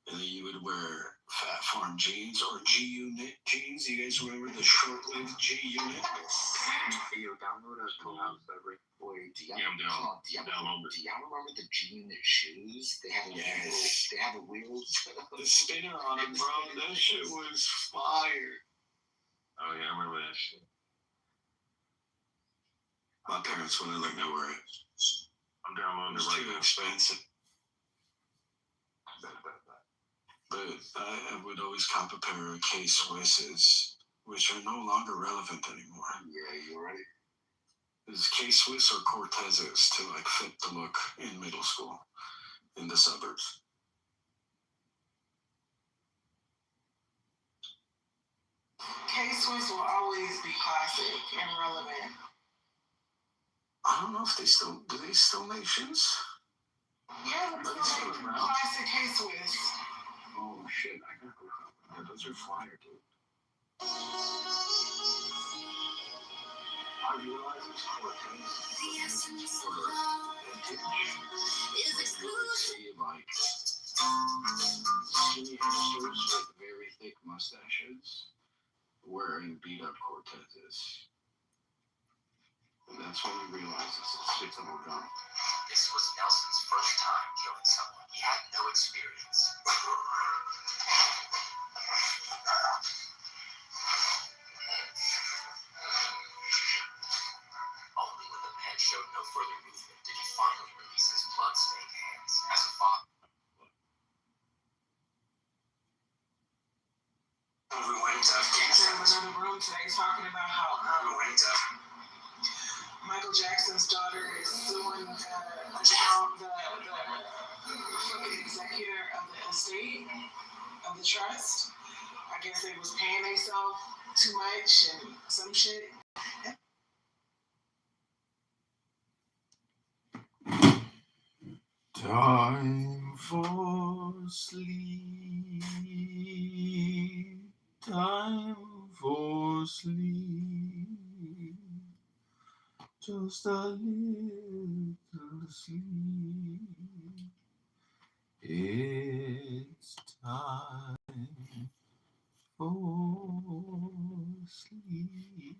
And then you would wear Fat Farm jeans or G-Unit jeans. You guys remember the short-lived G-Unit? Yo, download a Clubhouse server. Wait, do y'all Download. remember the G-Unit shoes? They have a wheel. The spinner on it, bro. That shit was fire. Oh yeah, I remember that shit. My parents wouldn't let me wear it. I'm downloading It was it right too now. expensive. But I would always cop a pair of K-Swisses, which are no longer relevant anymore. Yeah, you're right. It's K-Swiss or Cortezes to like fit the look in middle school in the suburbs. K-Swiss will always be classic and relevant. I don't know if they still make shoes. Yeah, they're still making classic K-Swiss. Oh shit, I gotta go. Yeah, those are fire, dude. I realize it's Cortez. Is exclusive. Like skinny hipsters with very thick mustaches wearing beat up Cortezes. And that's when you realize it's a shit ton of gum. This was Nelson's first time killing someone. He had no experience. Only when the man showed no further movement did he finally release his blood-stained hands. As a father. We went to another room today talking about how Michael Jackson's daughter is suing the fucking executor of the estate of the trust. I guess they was paying themselves too much and some shit. Time for sleep. Time for sleep. Just a little sleep. It's time for sleep.